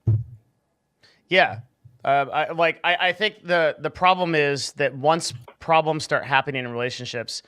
S1: Yeah. I think the problem is that once problems start happening in relationships,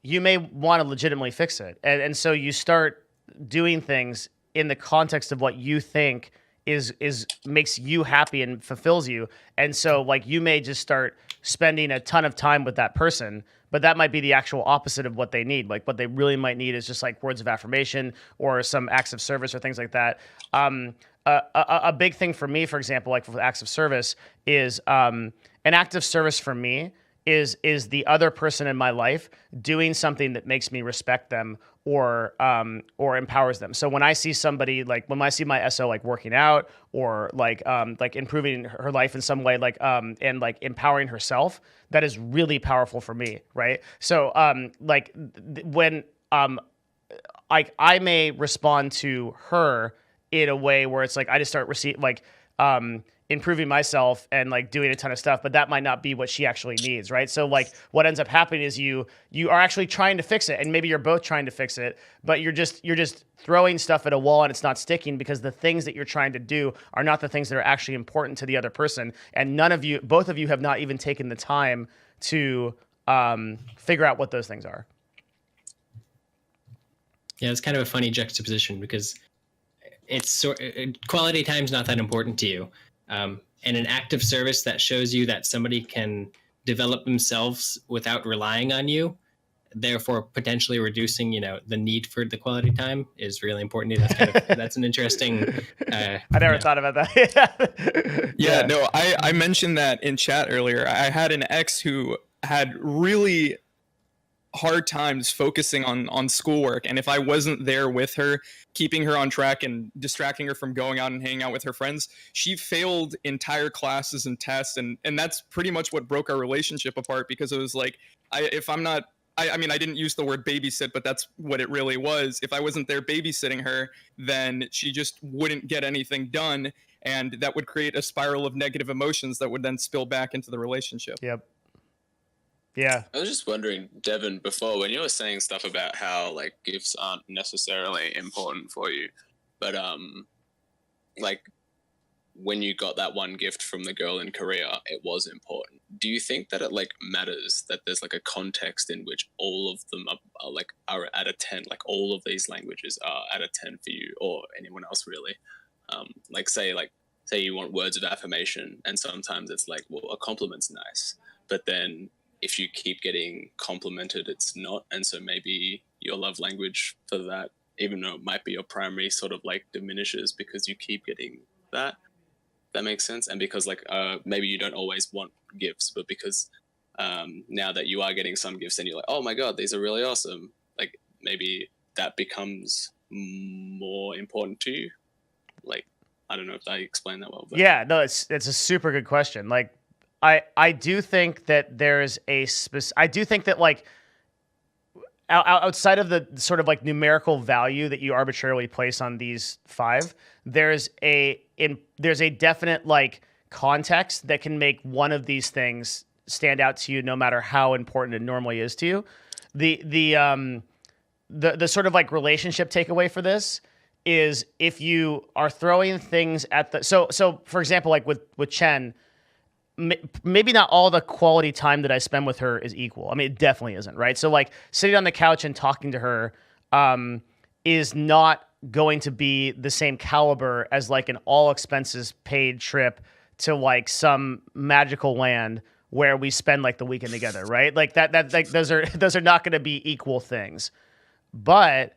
S1: you may want to legitimately fix it. And so you start doing things in the context of what you think is makes you happy and fulfills you. And so like you may just start spending a ton of time with that person, but that might be the actual opposite of what they need. Like what they really might need is just like words of affirmation or some acts of service or things like that. A big thing for me, for example, like for acts of service is an act of service for me is the other person in my life doing something that makes me respect them or empowers them. So when I see somebody, like when I see my SO like working out or like improving her life in some way, like and like empowering herself, that is really powerful for me, right? So when I may respond to her in a way where it's like I just start improving myself and like doing a ton of stuff, but that might not be what she actually needs, right? So like what ends up happening is you are actually trying to fix it, and maybe you're both trying to fix it, but you're just throwing stuff at a wall and it's not sticking because the things that you're trying to do are not the things that are actually important to the other person, and both of you have not even taken the time to figure out what those things are.
S4: Yeah, it's kind of a funny juxtaposition because quality time is not that important to you. And an act of service that shows you that somebody can develop themselves without relying on you, therefore potentially reducing, the need for the quality time is really important. That's an interesting.
S1: I never thought about that.
S7: Yeah, no, I mentioned that in chat earlier. I had an ex who had really hard times focusing on schoolwork, and if I wasn't there with her, keeping her on track and distracting her from going out and hanging out with her friends, she failed entire classes and tests, and that's pretty much what broke our relationship apart, because it was like I didn't use the word babysit, but that's what it really was. If I wasn't there babysitting her, then she just wouldn't get anything done. and that would create a spiral of negative emotions that would then spill back into the relationship.
S1: Yep. Yeah.
S8: I was just wondering, Devin, before when you were saying stuff about how like gifts aren't necessarily important for you, but like when you got that one gift from the girl in Korea, it was important. Do you think that it like matters that there's like a context in which all of them are at a 10, like all of these languages are at a 10 for you or anyone else really? Like say you want words of affirmation, and sometimes it's like, well, a compliment's nice, but then if you keep getting complimented, it's not, and so maybe your love language for that, even though it might be your primary, sort of like diminishes because you keep getting that. That makes sense. And because like maybe you don't always want gifts, but because now that you are getting some gifts and you're like, oh my god, these are really awesome, like maybe that becomes more important to you. Like, I don't know if I explained that well, but
S1: Yeah, no, it's a super good question. Like, I do think that there's I do think that like outside of the sort of like numerical value that you arbitrarily place on these 5, there's a definite like context that can make one of these things stand out to you, no matter how important it normally is to you. The sort of like relationship takeaway for this is if you are throwing things at the so for example, like with Chen. Maybe not all the quality time that I spend with her is equal. I mean, it definitely isn't, right? So like sitting on the couch and talking to her is not going to be the same caliber as like an all expenses paid trip to like some magical land where we spend like the weekend together, right? Like that like those are not going to be equal things. But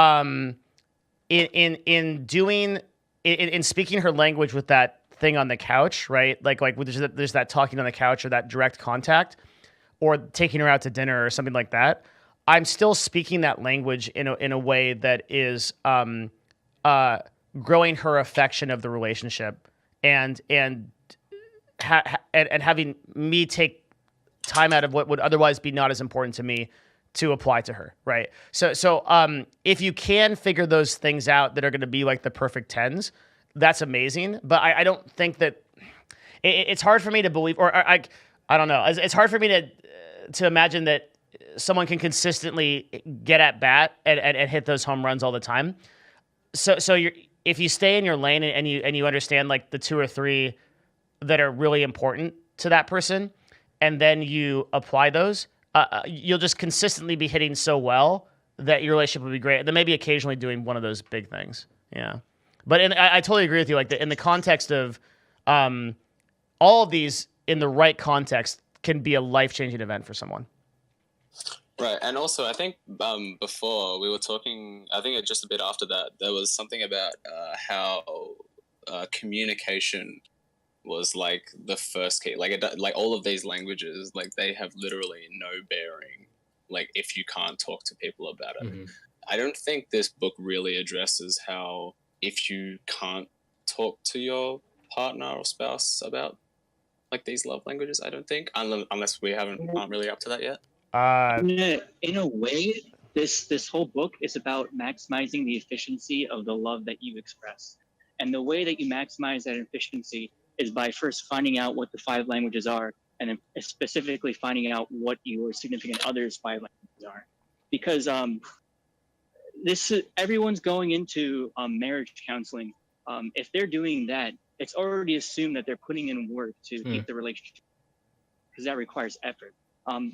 S1: in speaking her language with that thing on the couch, right? Like there's that talking on the couch or that direct contact or taking her out to dinner or something like that. I'm still speaking that language in a way that is growing her affection of the relationship and having me take time out of what would otherwise be not as important to me to apply to her, right? So if you can figure those things out that are going to be like the perfect 10s, that's amazing. But I don't think that it's hard for me to believe, or I don't know. It's hard for me to imagine that someone can consistently get at bat and hit those home runs all the time. So if you stay in your lane and you understand like the 2 or 3 that are really important to that person, and then you apply those, you'll just consistently be hitting so well that your relationship will be great. And then maybe occasionally doing one of those big things. Yeah. But I totally agree with you. Like in the context of all of these, in the right context, can be a life-changing event for someone.
S8: right. And also, I think before we were talking, I think just a bit after that, there was something about how communication was like the first key. Like like all of these languages, like they have literally no bearing. Like if you can't talk to people about it, I don't think this book really addresses how if you can't talk to your partner or spouse about like these love languages, I don't think, unless we aren't really up to that yet.
S9: In a way, this whole book is about maximizing the efficiency of the love that you express. And the way that you maximize that efficiency is by first finding out what the 5 languages are, and then specifically finding out what your significant other's 5 languages are. Because everyone's going into marriage counseling. If they're doing that, it's already assumed that they're putting in work to keep the relationship, because that requires effort.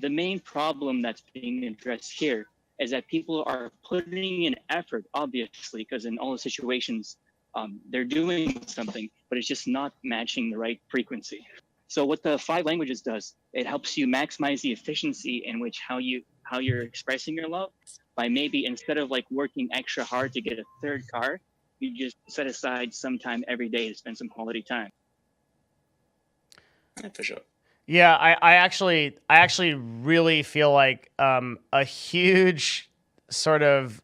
S9: The main problem that's being addressed here is that people are putting in effort, obviously, because in all the situations, they're doing something, but it's just not matching the right frequency. So what the 5 languages does, it helps you maximize the efficiency in which how you're expressing your love, by maybe instead of like working extra hard to get a 3rd car, you just set aside some time every day to spend some quality time.
S8: Yeah, for sure.
S1: Yeah, I actually really feel like a huge sort of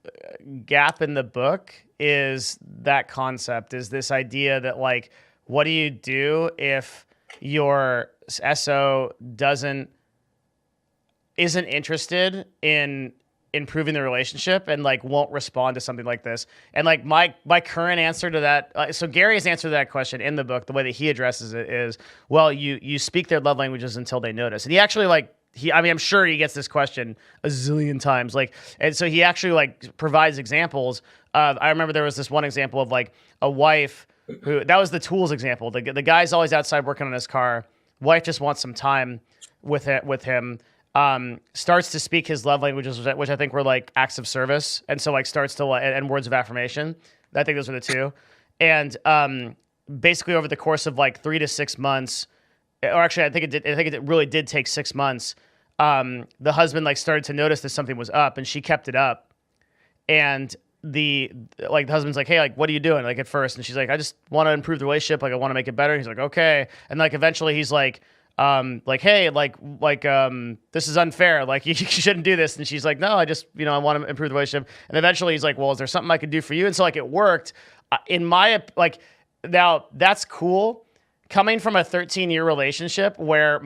S1: gap in the book is that concept, is this idea that like, what do you do if your SO isn't interested in improving the relationship and like won't respond to something like this. And like my current answer to that, so Gary's answer to that question in the book, the way that he addresses it is, well, you speak their love languages until they notice. And he actually like, I'm sure he gets this question a zillion times. Like, and so he actually like provides examples of, I remember there was this one example of like a wife who, that was the tools example. The guy's always outside working on his car. Wife just wants some time with him. Starts to speak his love languages, which I think were like acts of service. And so like starts to, and words of affirmation. I think those are the two. And, basically over the course of like 3 to 6 months, or actually I think it really did take 6 months. The husband like started to notice that something was up and she kept it up. And the husband's like, hey, like, what are you doing? Like at first. And she's like, I just want to improve the relationship. Like I want to make it better. He's like, okay. And like, eventually he's like, hey, this is unfair. Like you shouldn't do this. And she's like, no, I just, I want to improve the relationship. And eventually he's like, well, is there something I could do for you? And so like it worked. Now that's cool. Coming from a 13-year relationship where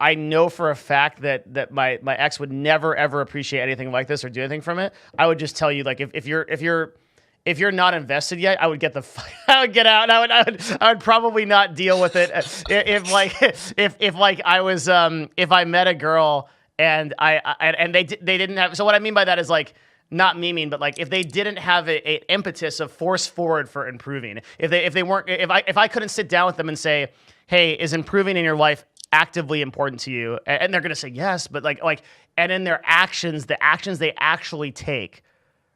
S1: I know for a fact that my ex would never ever appreciate anything like this or do anything from it, I would just tell you like if you're not invested yet, I would get I would get out. And I would probably not deal with it if I met a girl and they didn't have. So what I mean by that is like, not memeing, but like if they didn't have a impetus of force forward for improving, if I couldn't sit down with them and say, hey, is improving in your life actively important to you? And they're gonna say yes, but and in their actions, the actions they actually take,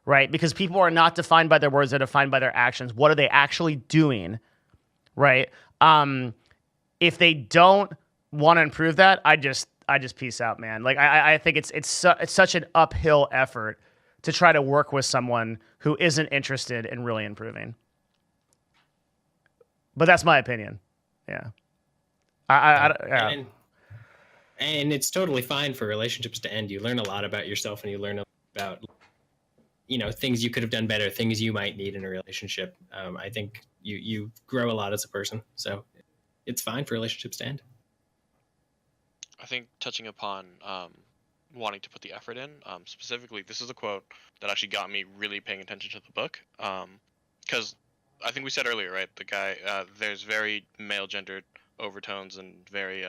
S1: right? Because people are not defined by their words; they're defined by their actions. What are they actually doing, right? If they don't want to improve that, I just peace out, man. Like I think it's such an uphill effort to try to work with someone who isn't interested in really improving. But that's my opinion. Yeah. Yeah.
S4: And it's totally fine for relationships to end. You learn a lot about yourself and you learn about, things you could have done better, things you might need in a relationship. I think you grow a lot as a person. So it's fine for relationships to end.
S6: I think touching upon wanting to put the effort in, specifically, this is a quote that actually got me really paying attention to the book, because I think we said earlier, right, the guy, there's very male gendered overtones and very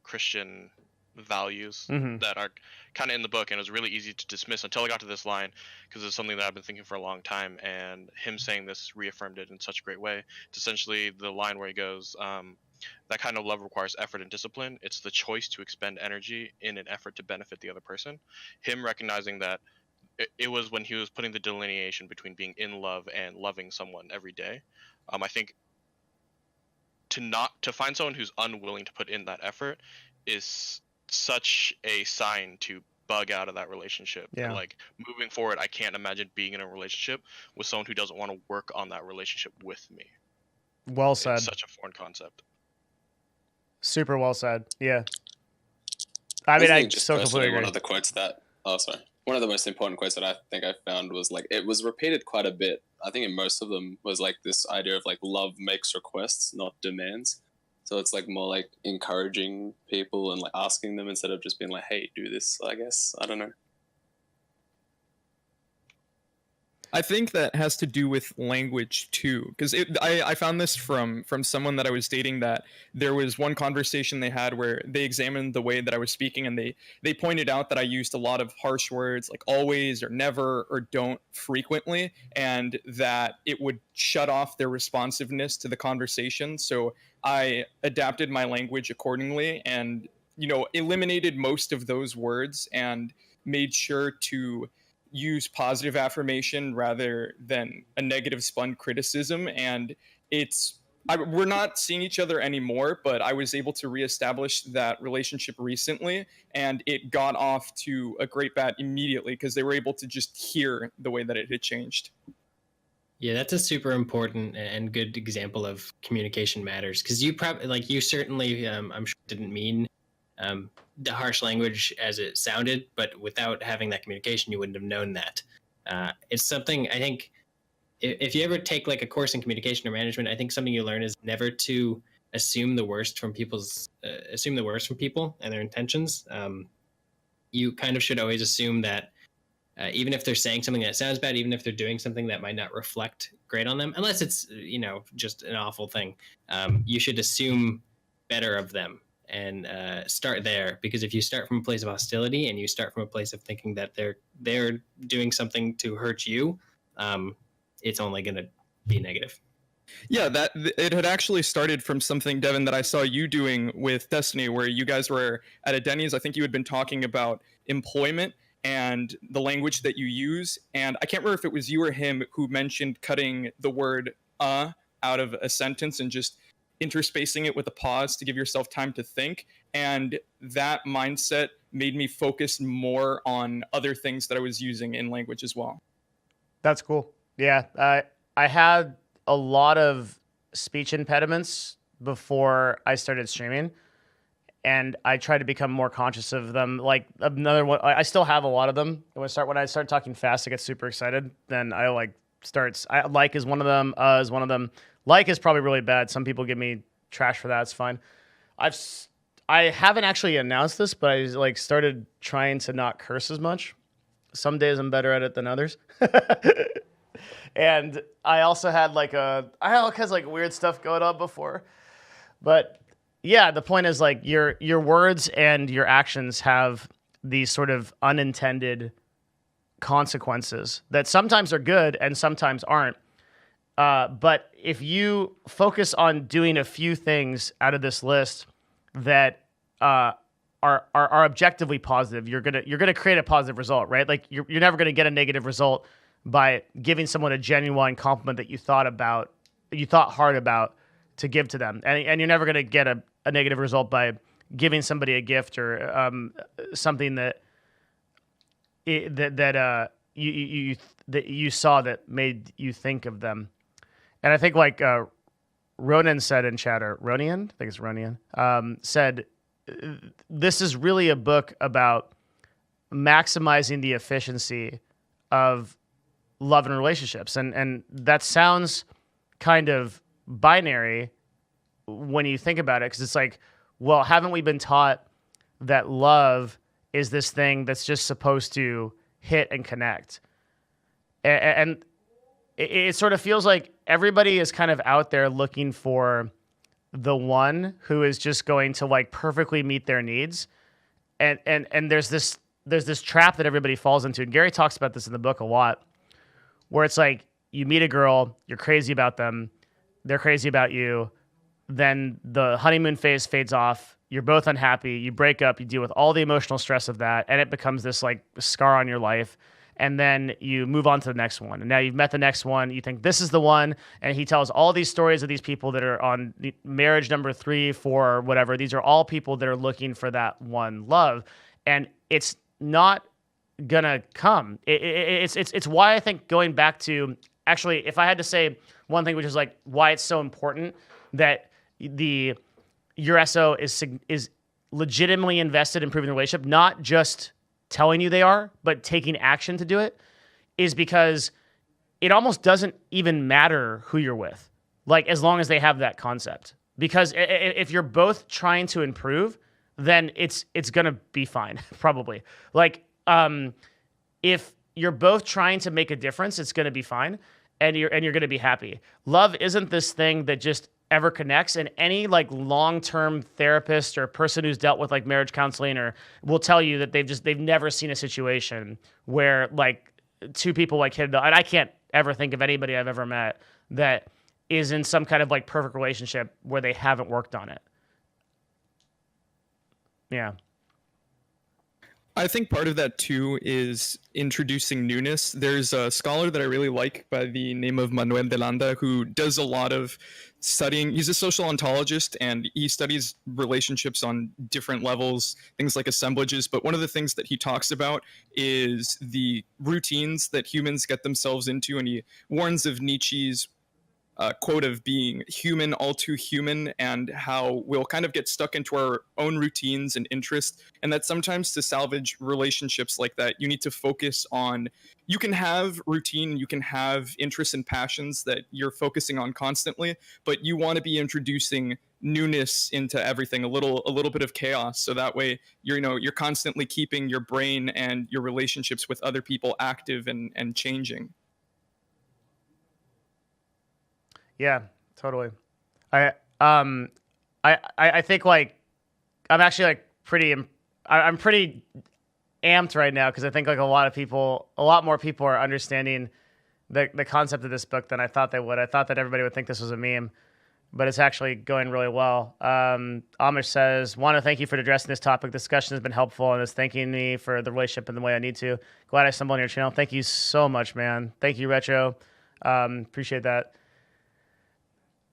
S6: Christian values that are kind of in the book, and it was really easy to dismiss until I got to this line, because it's something that I've been thinking for a long time, and him saying this reaffirmed it in such a great way. It's essentially the line where he goes, that kind of love requires effort and discipline. It's the choice to expend energy in an effort to benefit the other person. Him recognizing that it was when he was putting the delineation between being in love and loving someone every day. I think to find someone who's unwilling to put in that effort is such a sign to bug out of that relationship.
S1: Yeah.
S6: And like moving forward, I can't imagine being in a relationship with someone who doesn't want to work on that relationship with me.
S1: Well said.
S6: It's such a foreign concept.
S1: Super well said. Yeah. I mean, I
S8: just
S1: so completely agree.
S8: One of the quotes that, one of the most important quotes that I think I found was like, it was repeated quite a bit. I think in most of them was like this idea of like love makes requests, not demands. So it's like more like encouraging people and like asking them instead of just being like, hey, do this, I guess. I don't know.
S7: I think that has to do with language too, because I found this from someone that I was dating, that there was one conversation they had where they examined the way that I was speaking, and they pointed out that I used a lot of harsh words like always or never or don't frequently, and that it would shut off their responsiveness to the conversation. So I adapted my language accordingly and, eliminated most of those words and made sure to use positive affirmation rather than a negative spun criticism. And we're not seeing each other anymore, but I was able to reestablish that relationship recently, and it got off to a great bat immediately because they were able to just hear the way that it had changed.
S4: Yeah, that's a super important and good example of communication matters, because you certainly, I'm sure, didn't mean the harsh language as it sounded, but without having that communication, you wouldn't have known that. It's something, I think, if you ever take like a course in communication or management, I think something you learn is never to assume the worst from people and their intentions. You kind of should always assume that even if they're saying something that sounds bad, even if they're doing something that might not reflect great on them, unless it's, just an awful thing, you should assume better of them and start there. Because if you start from a place of hostility and you start from a place of thinking that they're doing something to hurt you, it's only going to be negative.
S7: Yeah, that it had actually started from something, Devin, that I saw you doing with Destiny, where you guys were at a Denny's. I think you had been talking about employment and the language that you use. And I can't remember if it was you or him who mentioned cutting the word out of a sentence and just interspacing it with a pause to give yourself time to think. And that mindset made me focus more on other things that I was using in language as well.
S1: That's cool. Yeah. I had a lot of speech impediments before I started streaming, and I try to become more conscious of them. Like another one, I still have a lot of them. When I start talking fast, I get super excited. Then I like is one of them. Is one of them. Like is probably really bad. Some people give me trash for that. It's fine. I haven't actually announced this, but I started trying to not curse as much. Some days I'm better at it than others. And I also had I had all kinds of weird stuff going on before. But yeah, the point is your words and your actions have these sort of unintended consequences that sometimes are good and sometimes aren't. But if you focus on doing a few things out of this list that are objectively positive, you're gonna create a positive result, right? Like you're never gonna get a negative result by giving someone a genuine compliment that you thought hard about to give to them, and you're never gonna get a negative result by giving somebody a gift or something that you saw that made you think of them. And I think Ronan said in chat, or Ronian, I think it's Ronian, said, this is really a book about maximizing the efficiency of love and relationships. And that sounds kind of binary when you think about it, because it's like, well, haven't we been taught that love is this thing that's just supposed to hit and connect? And it sort of feels like everybody is kind of out there looking for the one who is just going to perfectly meet their needs. And there's this trap that everybody falls into. And Gary talks about this in the book a lot, where it's like you meet a girl, you're crazy about them, they're crazy about you, then the honeymoon phase fades off, you're both unhappy, you break up, you deal with all the emotional stress of that, and it becomes this scar on your life. And then you move on to the next one. And now you've met the next one. You think this is the one. And he tells all these stories of these people that are on marriage number 3, 4, or whatever. These are all people that are looking for that one love. And it's not going to come. It's why I think, going back to, actually, if I had to say one thing, which is why it's so important that your SO is legitimately invested in improving the relationship, not just telling you they are, but taking action to do it, is because it almost doesn't even matter who you're with, as long as they have that concept. Because if you're both trying to improve, then it's gonna be fine, probably. If you're both trying to make a difference, it's gonna be fine, and you're gonna be happy. Love isn't this thing that just ever connects, and any long-term therapist or person who's dealt with marriage counseling or will tell you that they've never seen a situation where two people hit it, and I can't ever think of anybody I've ever met that is in some kind of perfect relationship where they haven't worked on it. Yeah.
S7: I think part of that too is introducing newness. There's a scholar that I really like by the name of Manuel de Landa who does a lot of studying. He's a social ontologist and he studies relationships on different levels, things like assemblages. But one of the things that he talks about is the routines that humans get themselves into. And he warns of Nietzsche's quote of being human, all too human, and how we'll kind of get stuck into our own routines and interests, and that sometimes to salvage relationships like that, you need to focus on, you can have routine, you can have interests and passions that you're focusing on constantly, but you want to be introducing newness into everything, a little bit of chaos, so that way you're constantly keeping your brain and your relationships with other people active and changing.
S1: Yeah, totally. I think like I'm actually like I'm pretty amped right now because I think like a lot more people are understanding the concept of this book than I thought they would. I thought that everybody would think this was a meme, but it's actually going really well. Amish says, want to thank you for addressing this topic. Discussion has been helpful and is thanking me for the relationship in the way I need to. Glad I stumbled on your channel. Thank you so much, man. Thank you, Retro. Appreciate that.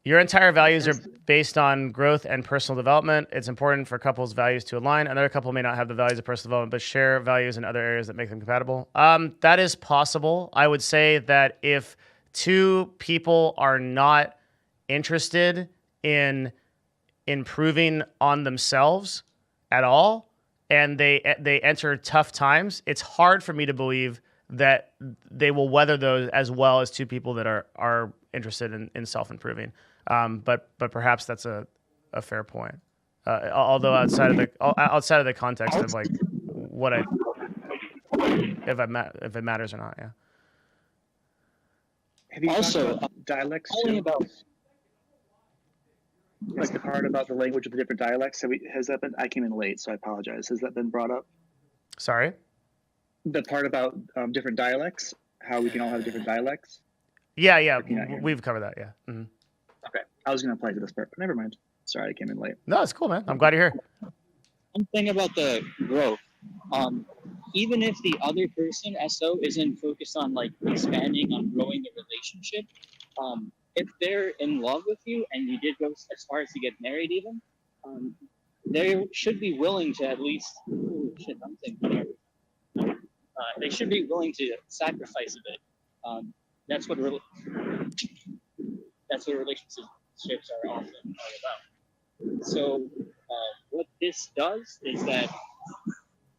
S1: Your entire values are based on growth and personal development. It's important for couples' values to align. Another couple may not have the values of personal development, but share values in other areas that make them compatible. That is possible. I would say that if two people are not interested in improving on themselves at all, and they enter tough times, it's hard for me to believe that they will weather those as well as two people that are interested in self-improving. But perhaps that's a fair point. Although outside of the context of like what if it matters or not, yeah.
S10: Have you
S9: Also,
S10: talked about dialects
S9: only
S10: too?
S9: about
S10: Like the part about the language of the different dialects. Has that been? I came in late, so I apologize. Has that been brought up?
S1: Sorry?
S10: The part about different dialects, how we can all have different dialects.
S1: Yeah.
S10: Can you not hear me?
S1: We've covered that, yeah. Mm-hmm.
S10: Okay, I was going to apply to this part, but never mind. Sorry, I came in late.
S1: No, it's cool, man. I'm glad you're here.
S9: one thing about the growth. Even if the other person, SO, isn't focused on like expanding on growing the relationship, if they're in love with you and you did go as far as to get married, even, they should be willing to at least. Oh, shit, I'm thinking. They should be willing to sacrifice a bit. That's what relationships are often all about. So what this does is that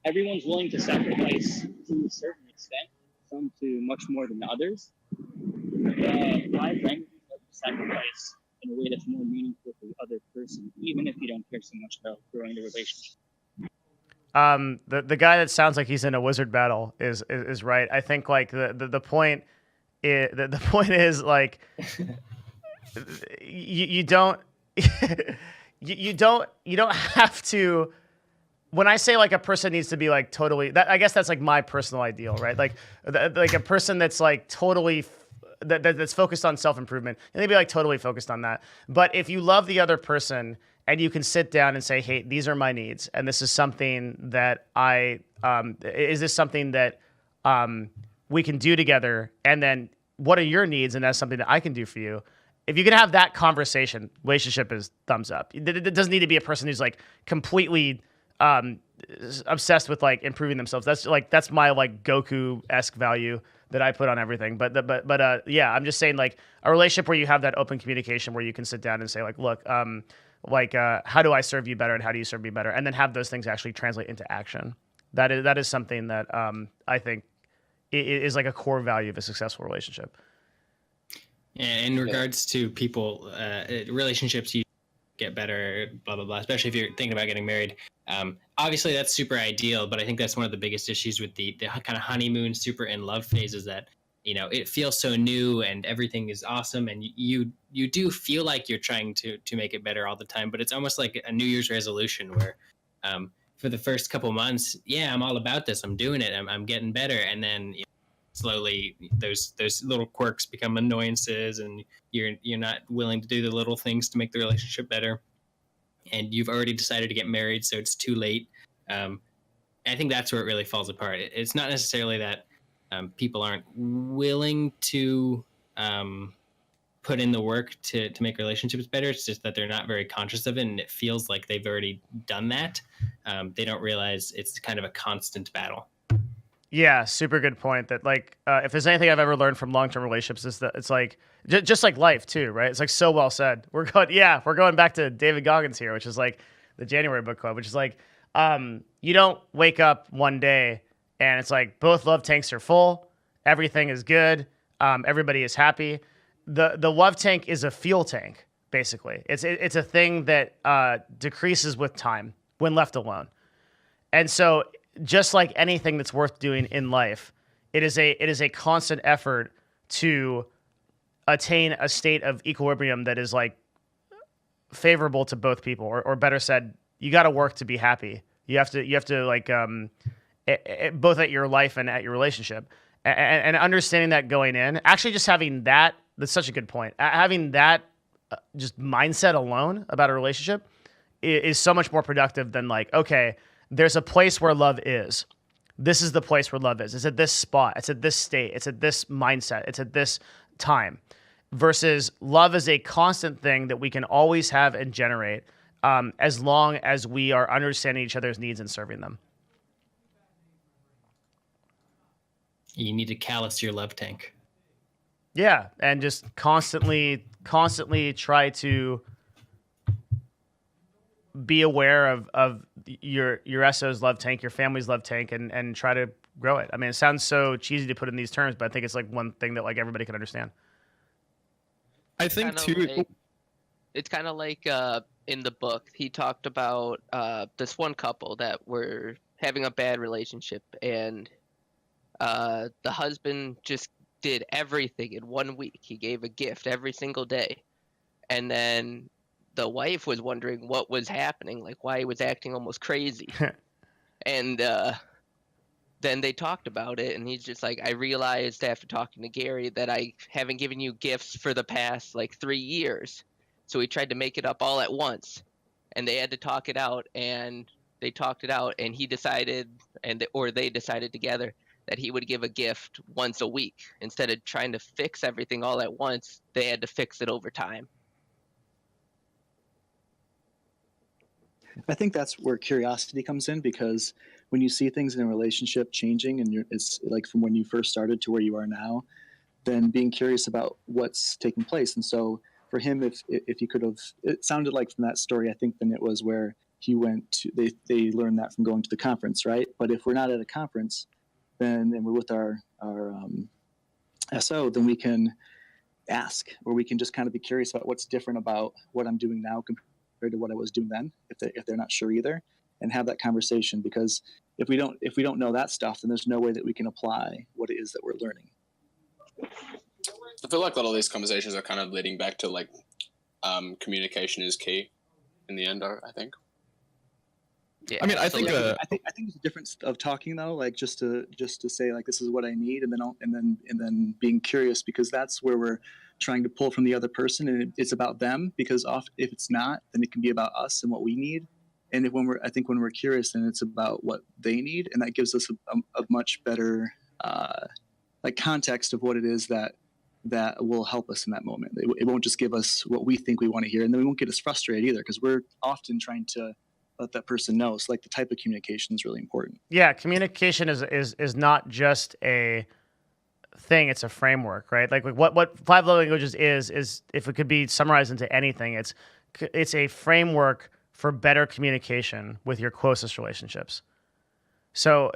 S9: everyone's willing to sacrifice to a certain extent, some to much more than others. And my language is sacrifice in a way that's more meaningful for the other person, even if you don't care so much about growing the relationship.
S1: The guy that sounds like he's in a wizard battle is right. I think like the point is like you don't you don't have to. When I say like a person needs to be like totally, I guess that's like my personal ideal, right? Like a person that's like totally that's focused on self-improvement, and they'd be like totally focused on that. But if you love the other person and you can sit down and say, hey, these are my needs, and this is something that is this something that we can do together? And then what are your needs? And that's something that I can do for you. If you can have that conversation, relationship is thumbs up. It doesn't need to be a person who's like completely obsessed with like improving themselves. That's my like Goku-esque value that I put on everything. But yeah, I'm just saying like a relationship where you have that open communication where you can sit down and say like, look, how do I serve you better and how do you serve me better? And then have those things actually translate into action. That is something that I think is like a core value of a successful relationship.
S4: Yeah, in regards to people, relationships, you get better, blah, blah, blah, especially if you're thinking about getting married. Obviously, that's super ideal, but I think that's one of the biggest issues with the kind of honeymoon, super in love phase is that, you know, it feels so new and everything is awesome. And you do feel like you're trying to make it better all the time, but it's almost like a New Year's resolution where for the first couple months, yeah, I'm all about this. I'm doing it. I'm getting better. And then slowly those little quirks become annoyances and you're not willing to do the little things to make the relationship better. And you've already decided to get married, so it's too late. I think that's where it really falls apart. It's not necessarily that people aren't willing to put in the work to make relationships better. It's just that they're not very conscious of it, and it feels like they've already done that. They don't realize it's kind of a constant battle.
S1: Yeah, super good point. That like, if there's anything I've ever learned from long-term relationships, is that it's like just like life too, right? It's like so well said. We're going back to David Goggins here, which is like the January book club, which is like, you don't wake up one day and it's like both love tanks are full, everything is good, everybody is happy. The love tank is a fuel tank, basically. It's a thing that decreases with time when left alone. And so just like anything that's worth doing in life, it is a constant effort to attain a state of equilibrium that is like favorable to both people, or better said, you got to work to be happy. You have to like both at your life and at your relationship, and understanding that going in, actually just having that's such a good point. Having that just mindset alone about a relationship is so much more productive than like, okay, there's a place where love is. This is the place where love is. It's at this spot. It's at this state. It's at this mindset. It's at this time. Versus love is a constant thing that we can always have and generate as long as we are understanding each other's needs and serving them.
S4: You need to callous your love tank.
S1: Yeah, and just constantly try to be aware of your SO's love tank, your family's love tank, and try to grow it. I mean, it sounds so cheesy to put in these terms, but I think it's like one thing that like everybody can understand.
S7: I think too.
S11: It's kind of like in the book, he talked about this one couple that were having a bad relationship, and the husband just did everything in 1 week. He gave a gift every single day, and then the wife was wondering what was happening, like why he was acting almost crazy. And then they talked about it, and he's just like, I realized after talking to Gary that I haven't given you gifts for the past like 3 years. So he tried to make it up all at once, and they had to talk it out, and they talked it out, and he decided, or they decided together, that he would give a gift once a week. Instead of trying to fix everything all at once, they had to fix it over time.
S10: I think that's where curiosity comes in, because when you see things in a relationship changing, and it's like from when you first started to where you are now, then being curious about what's taking place. And so for him, if he could have, it sounded like from that story, I think then it was where he went to, they learned that from going to the conference, right? But if we're not at a conference, then, and we're with our SO, then we can ask, or we can just kind of be curious about what's different about what I'm doing now compared to what I was doing then, if they're not sure either, and have that conversation. Because if we don't know that stuff, then there's no way that we can apply what it is that we're learning.
S8: I feel like a lot of these conversations are kind of leading back to like communication is key in the end, I think.
S11: Yeah,
S7: I mean, I think
S10: there's a difference of talking though, like just to say like this is what I need, and then being curious, because that's where we're trying to pull from the other person, and it's about them. Because if it's not, then it can be about us and what we need. And when we're curious, then it's about what they need, and that gives us a much better like context of what it is that will help us in that moment. It won't just give us what we think we want to hear, and then we won't get us frustrated either, because we're often trying to let that person know. So like the type of communication is really important.
S1: Yeah, communication is not just a thing, it's a framework, right? Like what five love languages is if it could be summarized into anything, it's a framework for better communication with your closest relationships. So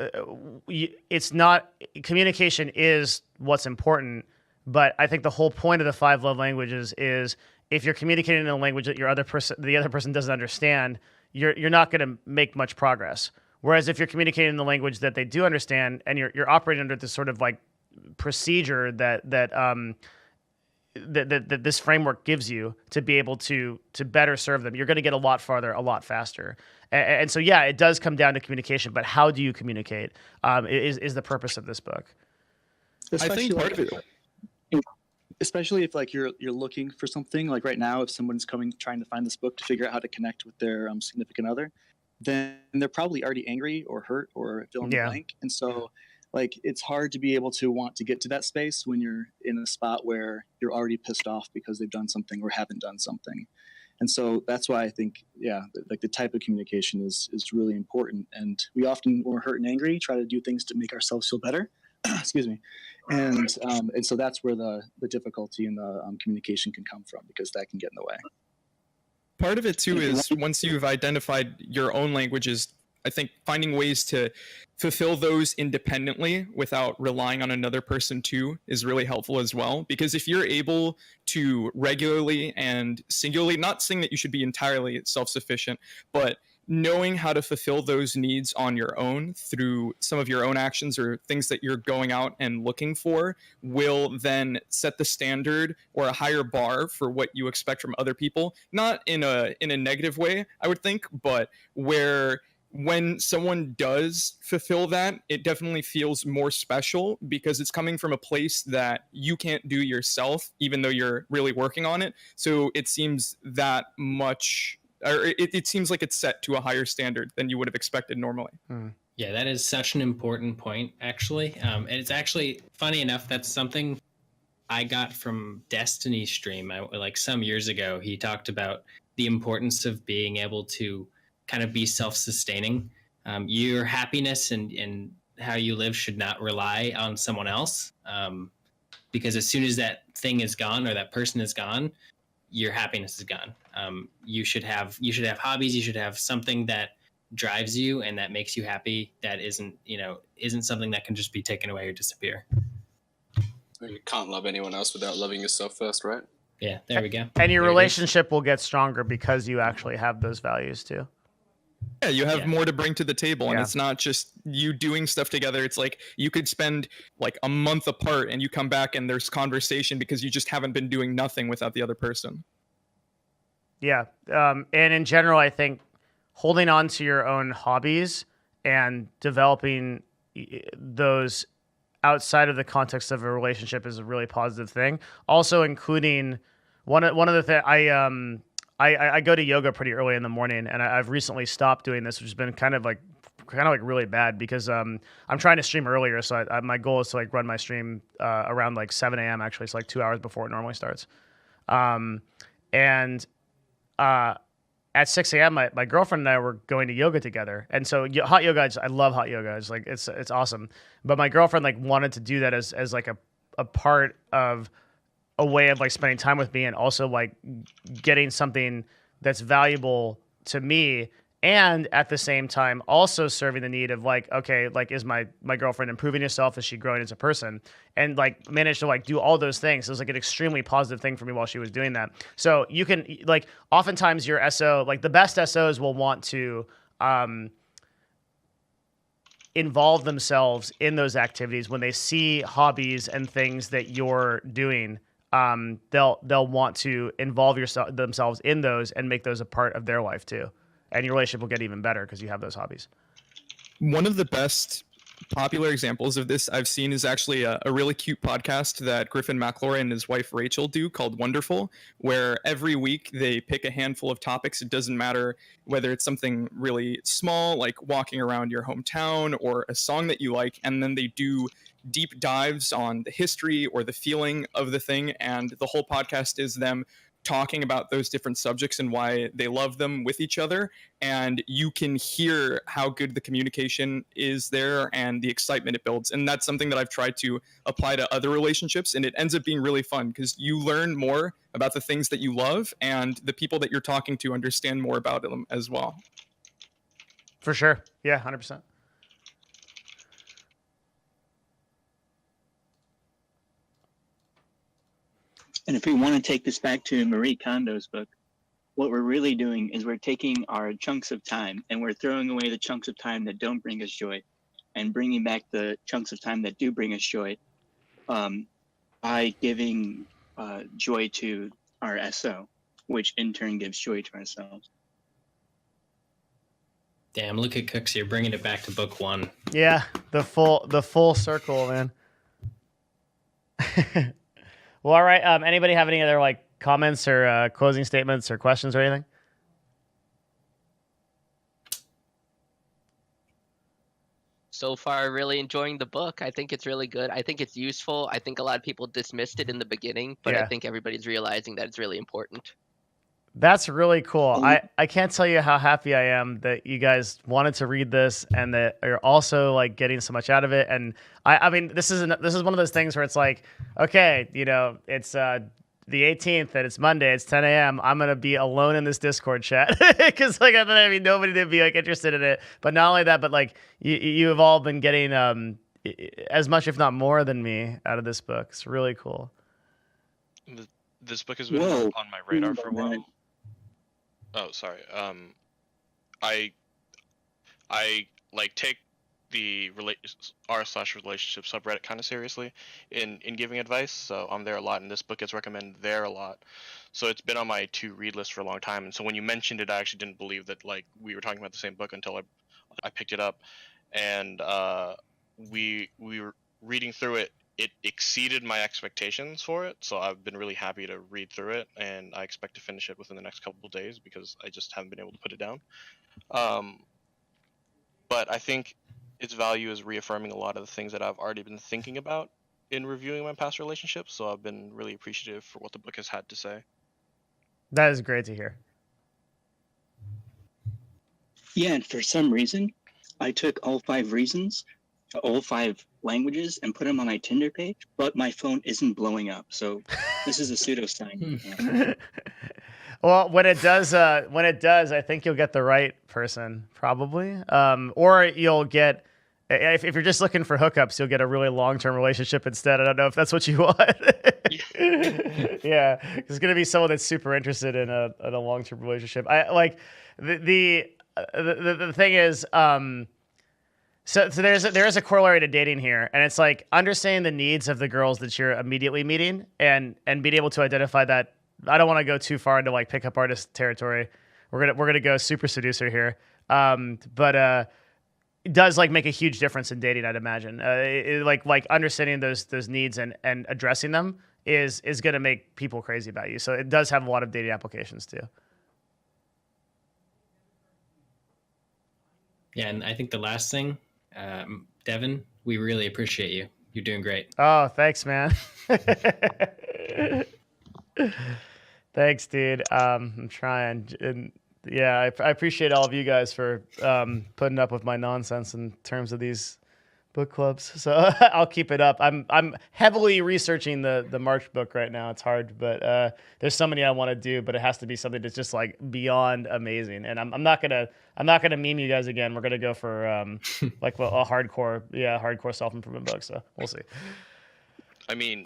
S1: it's not, communication is what's important, but I think the whole point of the five love languages is if you're communicating in a language that the other person doesn't understand, you're not going to make much progress. Whereas if you're communicating in the language that they do understand, and you're operating under this sort of like procedure that this framework gives you to be able to better serve them, you're going to get a lot farther, a lot faster. And so, yeah, it does come down to communication, but how do you communicate is the purpose of this book.
S10: Especially,
S7: I think part of it,
S10: especially if like you're looking for something, like right now, if someone's trying to find this book to figure out how to connect with their significant other, then they're probably already angry or hurt or fill in the blank. And so like it's hard to be able to want to get to that space when you're in a spot where you're already pissed off because they've done something or haven't done something. And so that's why I think, like the type of communication is really important. And we often, when we're hurt and angry, try to do things to make ourselves feel better. Excuse me. And so that's where the difficulty in the communication can come from, because that can get in the way.
S7: Part of it too is once you've identified your own languages, I think finding ways to fulfill those independently without relying on another person too is really helpful as well. Because if you're able to regularly and singularly, not saying that you should be entirely self-sufficient, but knowing how to fulfill those needs on your own through some of your own actions or things that you're going out and looking for will then set the standard or a higher bar for what you expect from other people. Not in a negative way, I would think, but where when someone does fulfill that, it definitely feels more special because it's coming from a place that you can't do yourself, even though you're really working on it. So it seems that much, or it seems like it's set to a higher standard than you would have expected normally.
S4: Yeah, that is such an important point, actually. And it's actually funny enough, that's something I got from Destiny's stream. Like some years ago, he talked about the importance of being able to kind of be self-sustaining. Your happiness and how you live should not rely on someone else, because as soon as that thing is gone or that person is gone, your happiness is gone. You should have hobbies. You should have something that drives you and that makes you happy. That isn't something that can just be taken away or disappear.
S8: You can't love anyone else without loving yourself first, right?
S4: Yeah, there we go.
S1: And your relationship will get stronger because you actually have those values too.
S7: Yeah, you have more to bring to the table, and
S1: Yeah.
S7: it's not just you doing stuff together. It's like you could spend like a month apart and you come back and there's conversation because you just haven't been doing nothing without the other person.
S1: Yeah. And in general, I think holding on to your own hobbies and developing those outside of the context of a relationship is a really positive thing. Also, including one of the things I go to yoga pretty early in the morning, and I've recently stopped doing this, which has been kind of like really bad because I'm trying to stream earlier. So my goal is to like run my stream around like 7 a.m. actually. It's like 2 hours before it normally starts. At 6 a.m., my girlfriend and I were going to yoga together. And so hot yoga, I love hot yoga. It's like, it's awesome. But my girlfriend like wanted to do that as like a part of a way of like spending time with me and also like getting something that's valuable to me. And at the same time, also serving the need of like, okay, like is my girlfriend improving herself? Is she growing as a person? And like managed to like do all those things. It was like an extremely positive thing for me while she was doing that. So you can like, oftentimes your SO, like the best SOs will want to involve themselves in those activities when they see hobbies and things that you're doing. They'll want to involve themselves in those and make those a part of their life too. And your relationship will get even better because you have those hobbies.
S7: One of the best popular examples of this I've seen is actually a really cute podcast that Griffin McElroy and his wife Rachel do called Wonderful, where every week they pick a handful of topics. It doesn't matter whether it's something really small, like walking around your hometown, or a song that you like, and then they do deep dives on the history or the feeling of the thing. And the whole podcast is them talking about those different subjects and why they love them with each other. And you can hear how good the communication is there and the excitement it builds. And that's something that I've tried to apply to other relationships. And it ends up being really fun because you learn more about the things that you love and the people that you're talking to understand more about them as well.
S1: For sure. Yeah, 100%.
S9: And if we want to take this back to Marie Kondo's book, what we're really doing is we're taking our chunks of time and we're throwing away the chunks of time that don't bring us joy and bringing back the chunks of time that do bring us joy by giving joy to our SO, which in turn gives joy to ourselves.
S4: Damn, look at Cooks here, bringing it back to book one.
S1: Yeah, the full circle, man. Well, all right. Anybody have any other like comments or closing statements or questions or anything?
S11: So far, really enjoying the book. I think it's really good. I think it's useful. I think a lot of people dismissed it in the beginning, but
S1: Yeah.
S11: I think everybody's realizing that it's really important.
S1: That's really cool. I can't tell you how happy I am that you guys wanted to read this and that you're also like getting so much out of it. And I mean, this is one of those things where it's like, okay, you know, it's the 18th, and it's Monday, it's 10 a.m., I'm going to be alone in this Discord chat because like I mean nobody to be like interested in it. But not only that, but like you have all been getting as much, if not more, than me out of this book. It's really cool.
S6: This book has been on my radar for a while. Oh, sorry. I like take the r/relationship subreddit kind of seriously in giving advice, so I'm there a lot, and this book gets recommended there a lot. So it's been on my to read list for a long time, and so when you mentioned it, I actually didn't believe that like we were talking about the same book until I picked it up, and we were reading through it. It exceeded my expectations for it, so I've been really happy to read through it, and I expect to finish it within the next couple of days because I just haven't been able to put it down. But I think its value is reaffirming a lot of the things that I've already been thinking about in reviewing my past relationships, so I've been really appreciative for what the book has had to say.
S1: That is great to hear.
S9: Yeah, and for some reason, I took all 5 reasons, all 5 languages, and put them on my Tinder page, but my phone isn't blowing up, so this is a pseudo sign. Yeah.
S1: Well, when it does, I think you'll get the right person, probably. Or you'll get, if you're just looking for hookups, you'll get a really long-term relationship instead. I don't know if that's what you want. Yeah, it's gonna be someone that's super interested in a long-term relationship. I like the thing is, so there is a corollary to dating here, and it's like understanding the needs of the girls that you're immediately meeting, and being able to identify that. I don't want to go too far into like pickup artist territory. We're gonna go super seducer here, but it does like make a huge difference in dating. I'd imagine, like understanding those needs and addressing them is gonna make people crazy about you. So it does have a lot of dating applications too.
S4: Yeah, and I think the last thing, Devin, we really appreciate you. You're doing great.
S1: Oh, thanks, man. Thanks, dude. I'm trying. And yeah, I appreciate all of you guys for putting up with my nonsense in terms of these book clubs. So I'll keep it up. I'm heavily researching the March book right now. It's hard, but there's so many I want to do, but it has to be something that's just like beyond amazing. And I'm not gonna meme you guys again. We're gonna go for like a hardcore self-improvement book. So we'll see.
S6: I mean,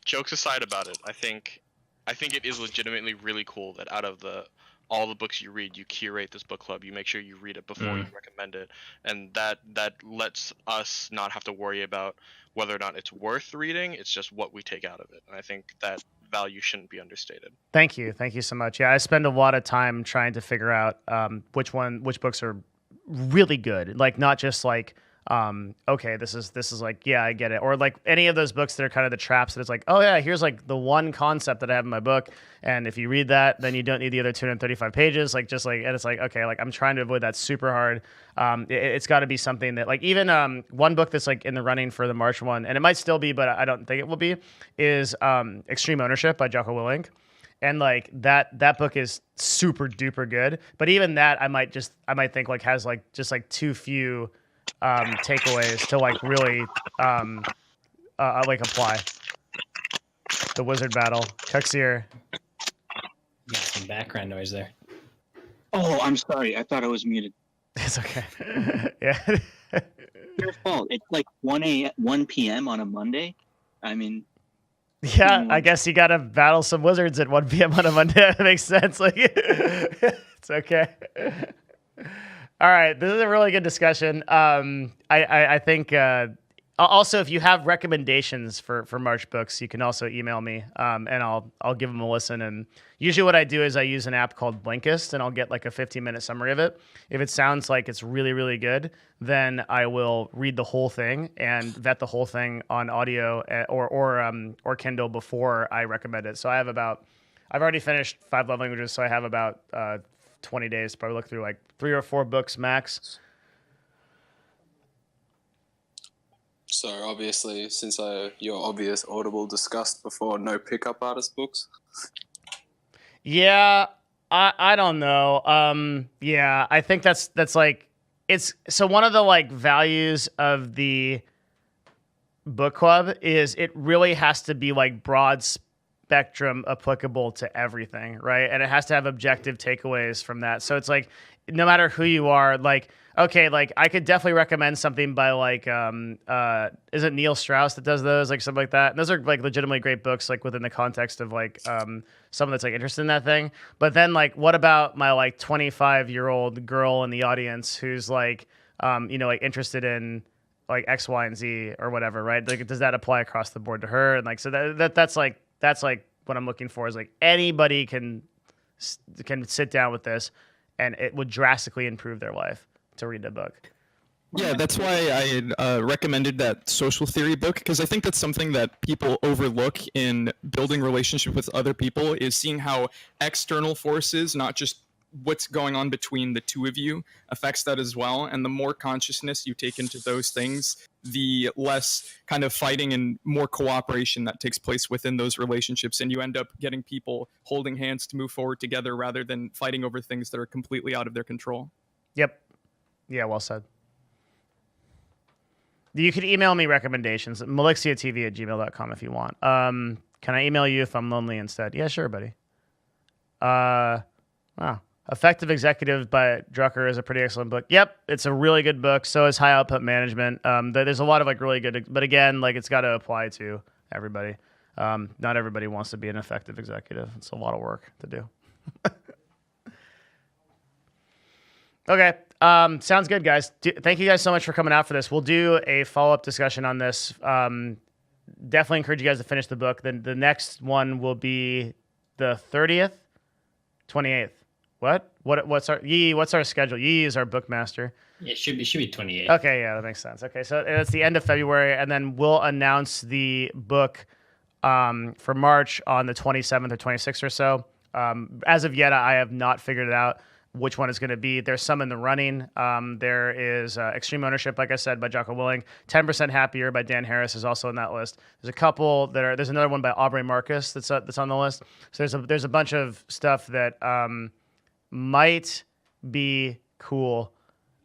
S6: jokes aside about it, I think it is legitimately really cool that out of all the books you read, you curate this book club. You make sure you read it before you recommend it, and that lets us not have to worry about whether or not it's worth reading. It's just what we take out of it, and I think that value shouldn't be understated.
S1: Thank you so much. Yeah, I spend a lot of time trying to figure out which books are really good, like not just like okay, this is like, yeah, I get it. Or like any of those books that are kind of the traps that it's like, oh yeah, here's like the one concept that I have in my book. And if you read that, then you don't need the other 235 pages. Like, just like, and it's like, okay, like I'm trying to avoid that super hard. It's got to be something that like, even one book that's like in the running for the March one, and it might still be, but I don't think it will be, is Extreme Ownership by Jocko Willink. And like that book is super duper good. But even that I might think like has like just like too few takeaways to like really like apply. The wizard battle. Cuxier.
S4: Got some background noise there.
S9: Oh, I'm sorry. I thought I was muted.
S1: It's okay. Yeah.
S9: Your fault. It's like 1 p.m. on a Monday. I mean.
S1: Yeah, I guess you gotta battle some wizards at 1 p.m. on a Monday. That makes sense. Like, it's okay. All right, this is a really good discussion. I think also if you have recommendations for March books, you can also email me, and I'll give them a listen. And usually what I do is I use an app called Blinkist, and I'll get like a 15-minute summary of it. If it sounds like it's really, really good, then I will read the whole thing and vet the whole thing on audio or Kindle before I recommend it. So I've already finished 5 love languages, so I have about 20 days to probably look through like 3 or 4 books max.
S8: So obviously, since your obvious Audible discussed before, no pickup artist books.
S1: Yeah, I don't know. Yeah, I think that's like it's so one of the like values of the book club is it really has to be like broad spectrum applicable to everything, right? And it has to have objective takeaways from that. So it's like, no matter who you are, like, okay, like I could definitely recommend something by like, is it Neil Strauss that does those, like something like that? And those are like legitimately great books, like within the context of like someone that's like interested in that thing. But then like, what about my like 25-year-old girl in the audience who's like, like interested in like X, Y, and Z or whatever, right? Like, does that apply across the board to her? And like, so that's like what I'm looking for is like anybody can sit down with this, and it would drastically improve their life to read the book.
S7: Yeah, that's why I recommended that social theory book, because I think that's something that people overlook in building relationship with other people, is seeing how external forces, not just what's going on between the two of you, affects that as well. And the more consciousness you take into those things, the less kind of fighting and more cooperation that takes place within those relationships. And you end up getting people holding hands to move forward together rather than fighting over things that are completely out of their control.
S1: Yep. Yeah, well said. You could email me recommendations at mylixiatv@gmail.com if you want. Can I email you if I'm lonely instead? Yeah, sure, buddy. Wow. Effective Executive by Drucker is a pretty excellent book. Yep, it's a really good book. So is High Output Management. There's a lot of like really good, but again, like it's got to apply to everybody. Not everybody wants to be an effective executive. It's a lot of work to do. Okay. Sounds good, guys. Thank you guys so much for coming out for this. We'll do a follow-up discussion on this. Definitely encourage you guys to finish the book. Then the next one will be the 30th, 28th. What's our schedule? Yee is our bookmaster.
S4: It should be 28.
S1: Okay, yeah, that makes sense. Okay, so it's the end of February, and then we'll announce the book for March on the 27th or 26th or so. As of yet, I have not figured it out which one is going to be. There's some in the running. There is Extreme Ownership, like I said, by Jocko Willing. 10% Happier by Dan Harris is also in that list. There's a couple there's another one by Aubrey Marcus that's on the list. So there's a bunch of stuff that might be cool,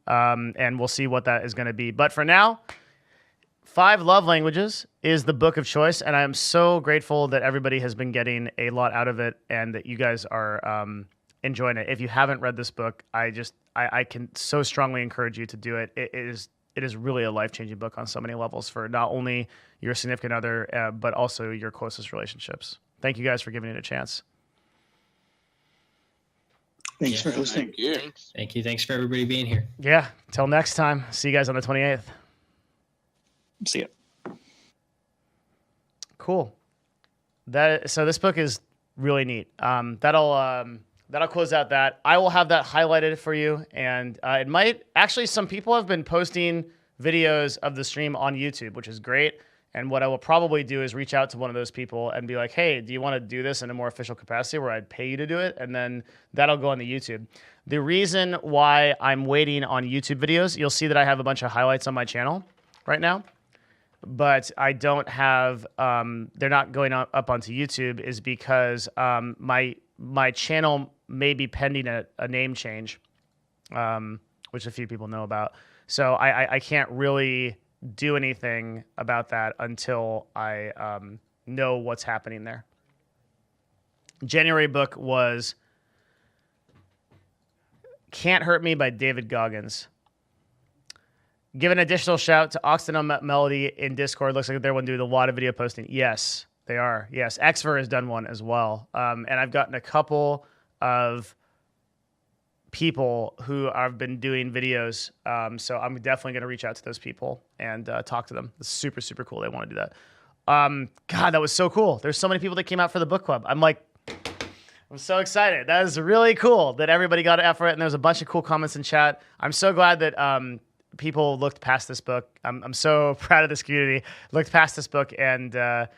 S1: and we'll see what that is going to be. But for now, 5 Love Languages is the book of choice, and I am so grateful that everybody has been getting a lot out of it and that you guys are enjoying it. If you haven't read this book, I can so strongly encourage you to do it. It is really a life-changing book on so many levels for not only your significant other, but also your closest relationships. Thank you guys for giving it a chance.
S10: Thanks for hosting.
S8: Thank you.
S4: Thank you. Thanks for everybody being here.
S1: Yeah. Till next time. See you guys on the 28th.
S10: See ya.
S1: Cool. So this book is really neat. That'll close out that. I will have that highlighted for you, and it might actually. Some people have been posting videos of the stream on YouTube, which is great. And what I will probably do is reach out to one of those people and be like, "Hey, do you want to do this in a more official capacity where I'd pay you to do it?" And then that'll go on the YouTube. The reason why I'm waiting on YouTube videos, you'll see that I have a bunch of highlights on my channel right now, but I don't have. They're not going up onto YouTube, is because my channel may be pending a name change, which a few people know about. So I can't really do anything about that until I know what's happening there. January book was Can't Hurt Me by David Goggins. Give an additional shout to Oxton on Melody in Discord. Looks like they're one doing a lot of video posting. Yes, they are. Yes, Xver has done one as well. And I've gotten a couple of people who have been doing videos. So I'm definitely going to reach out to those people and talk to them. It's super, super cool. They want to do that. God, that was so cool. There's so many people that came out for the book club. I'm so excited. That is really cool that everybody got an effort, and there's a bunch of cool comments in chat. I'm so glad that people looked past this book. I'm so proud of this community. Looked past this book and there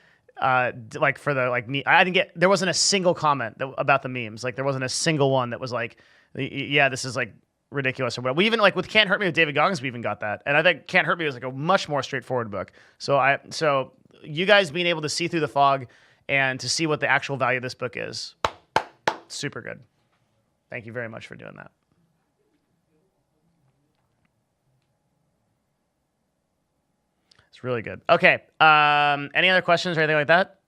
S1: wasn't a single comment about the memes. Like there wasn't a single one that was like, yeah, this is like ridiculous or whatever. We even like with Can't Hurt Me with David Goggins, we even got that. And I think Can't Hurt Me was like a much more straightforward book. So you guys being able to see through the fog and to see what the actual value of this book is, super good. Thank you very much for doing that. It's really good. Okay. Any other questions or anything like that?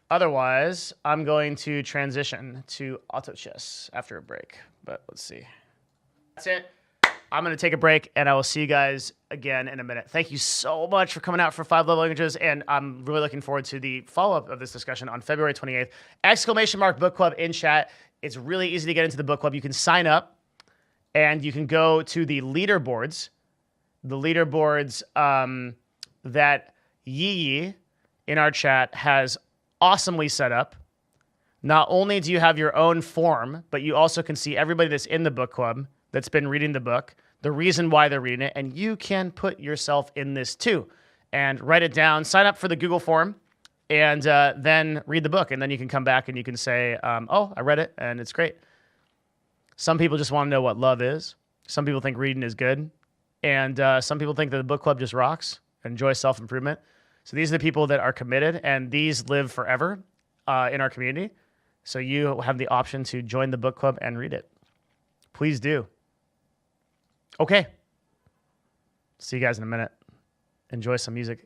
S1: Otherwise, I'm going to transition to auto chess after a break. But let's see. That's it. I'm going to take a break, and I will see you guys again in a minute. Thank you so much for coming out for 5 Love Languages, and I'm really looking forward to the follow-up of this discussion on February 28th. ! Book Club in chat. It's really easy to get into the book club. You can sign up, and you can go to the leaderboards. The leaderboards that Yi in our chat has awesomely set up. Not only do you have your own form, but you also can see everybody that's in the book club that's been reading the book, the reason why they're reading it, and you can put yourself in this too and write it down, sign up for the Google form, and then read the book. And then you can come back and you can say, oh, I read it and it's great. Some people just want to know what love is. Some people think reading is good. And some people think that the book club just rocks and enjoy self-improvement. So these are the people that are committed, and these live forever in our community. So you have the option to join the book club and read it. Please do. Okay. See you guys in a minute. Enjoy some music.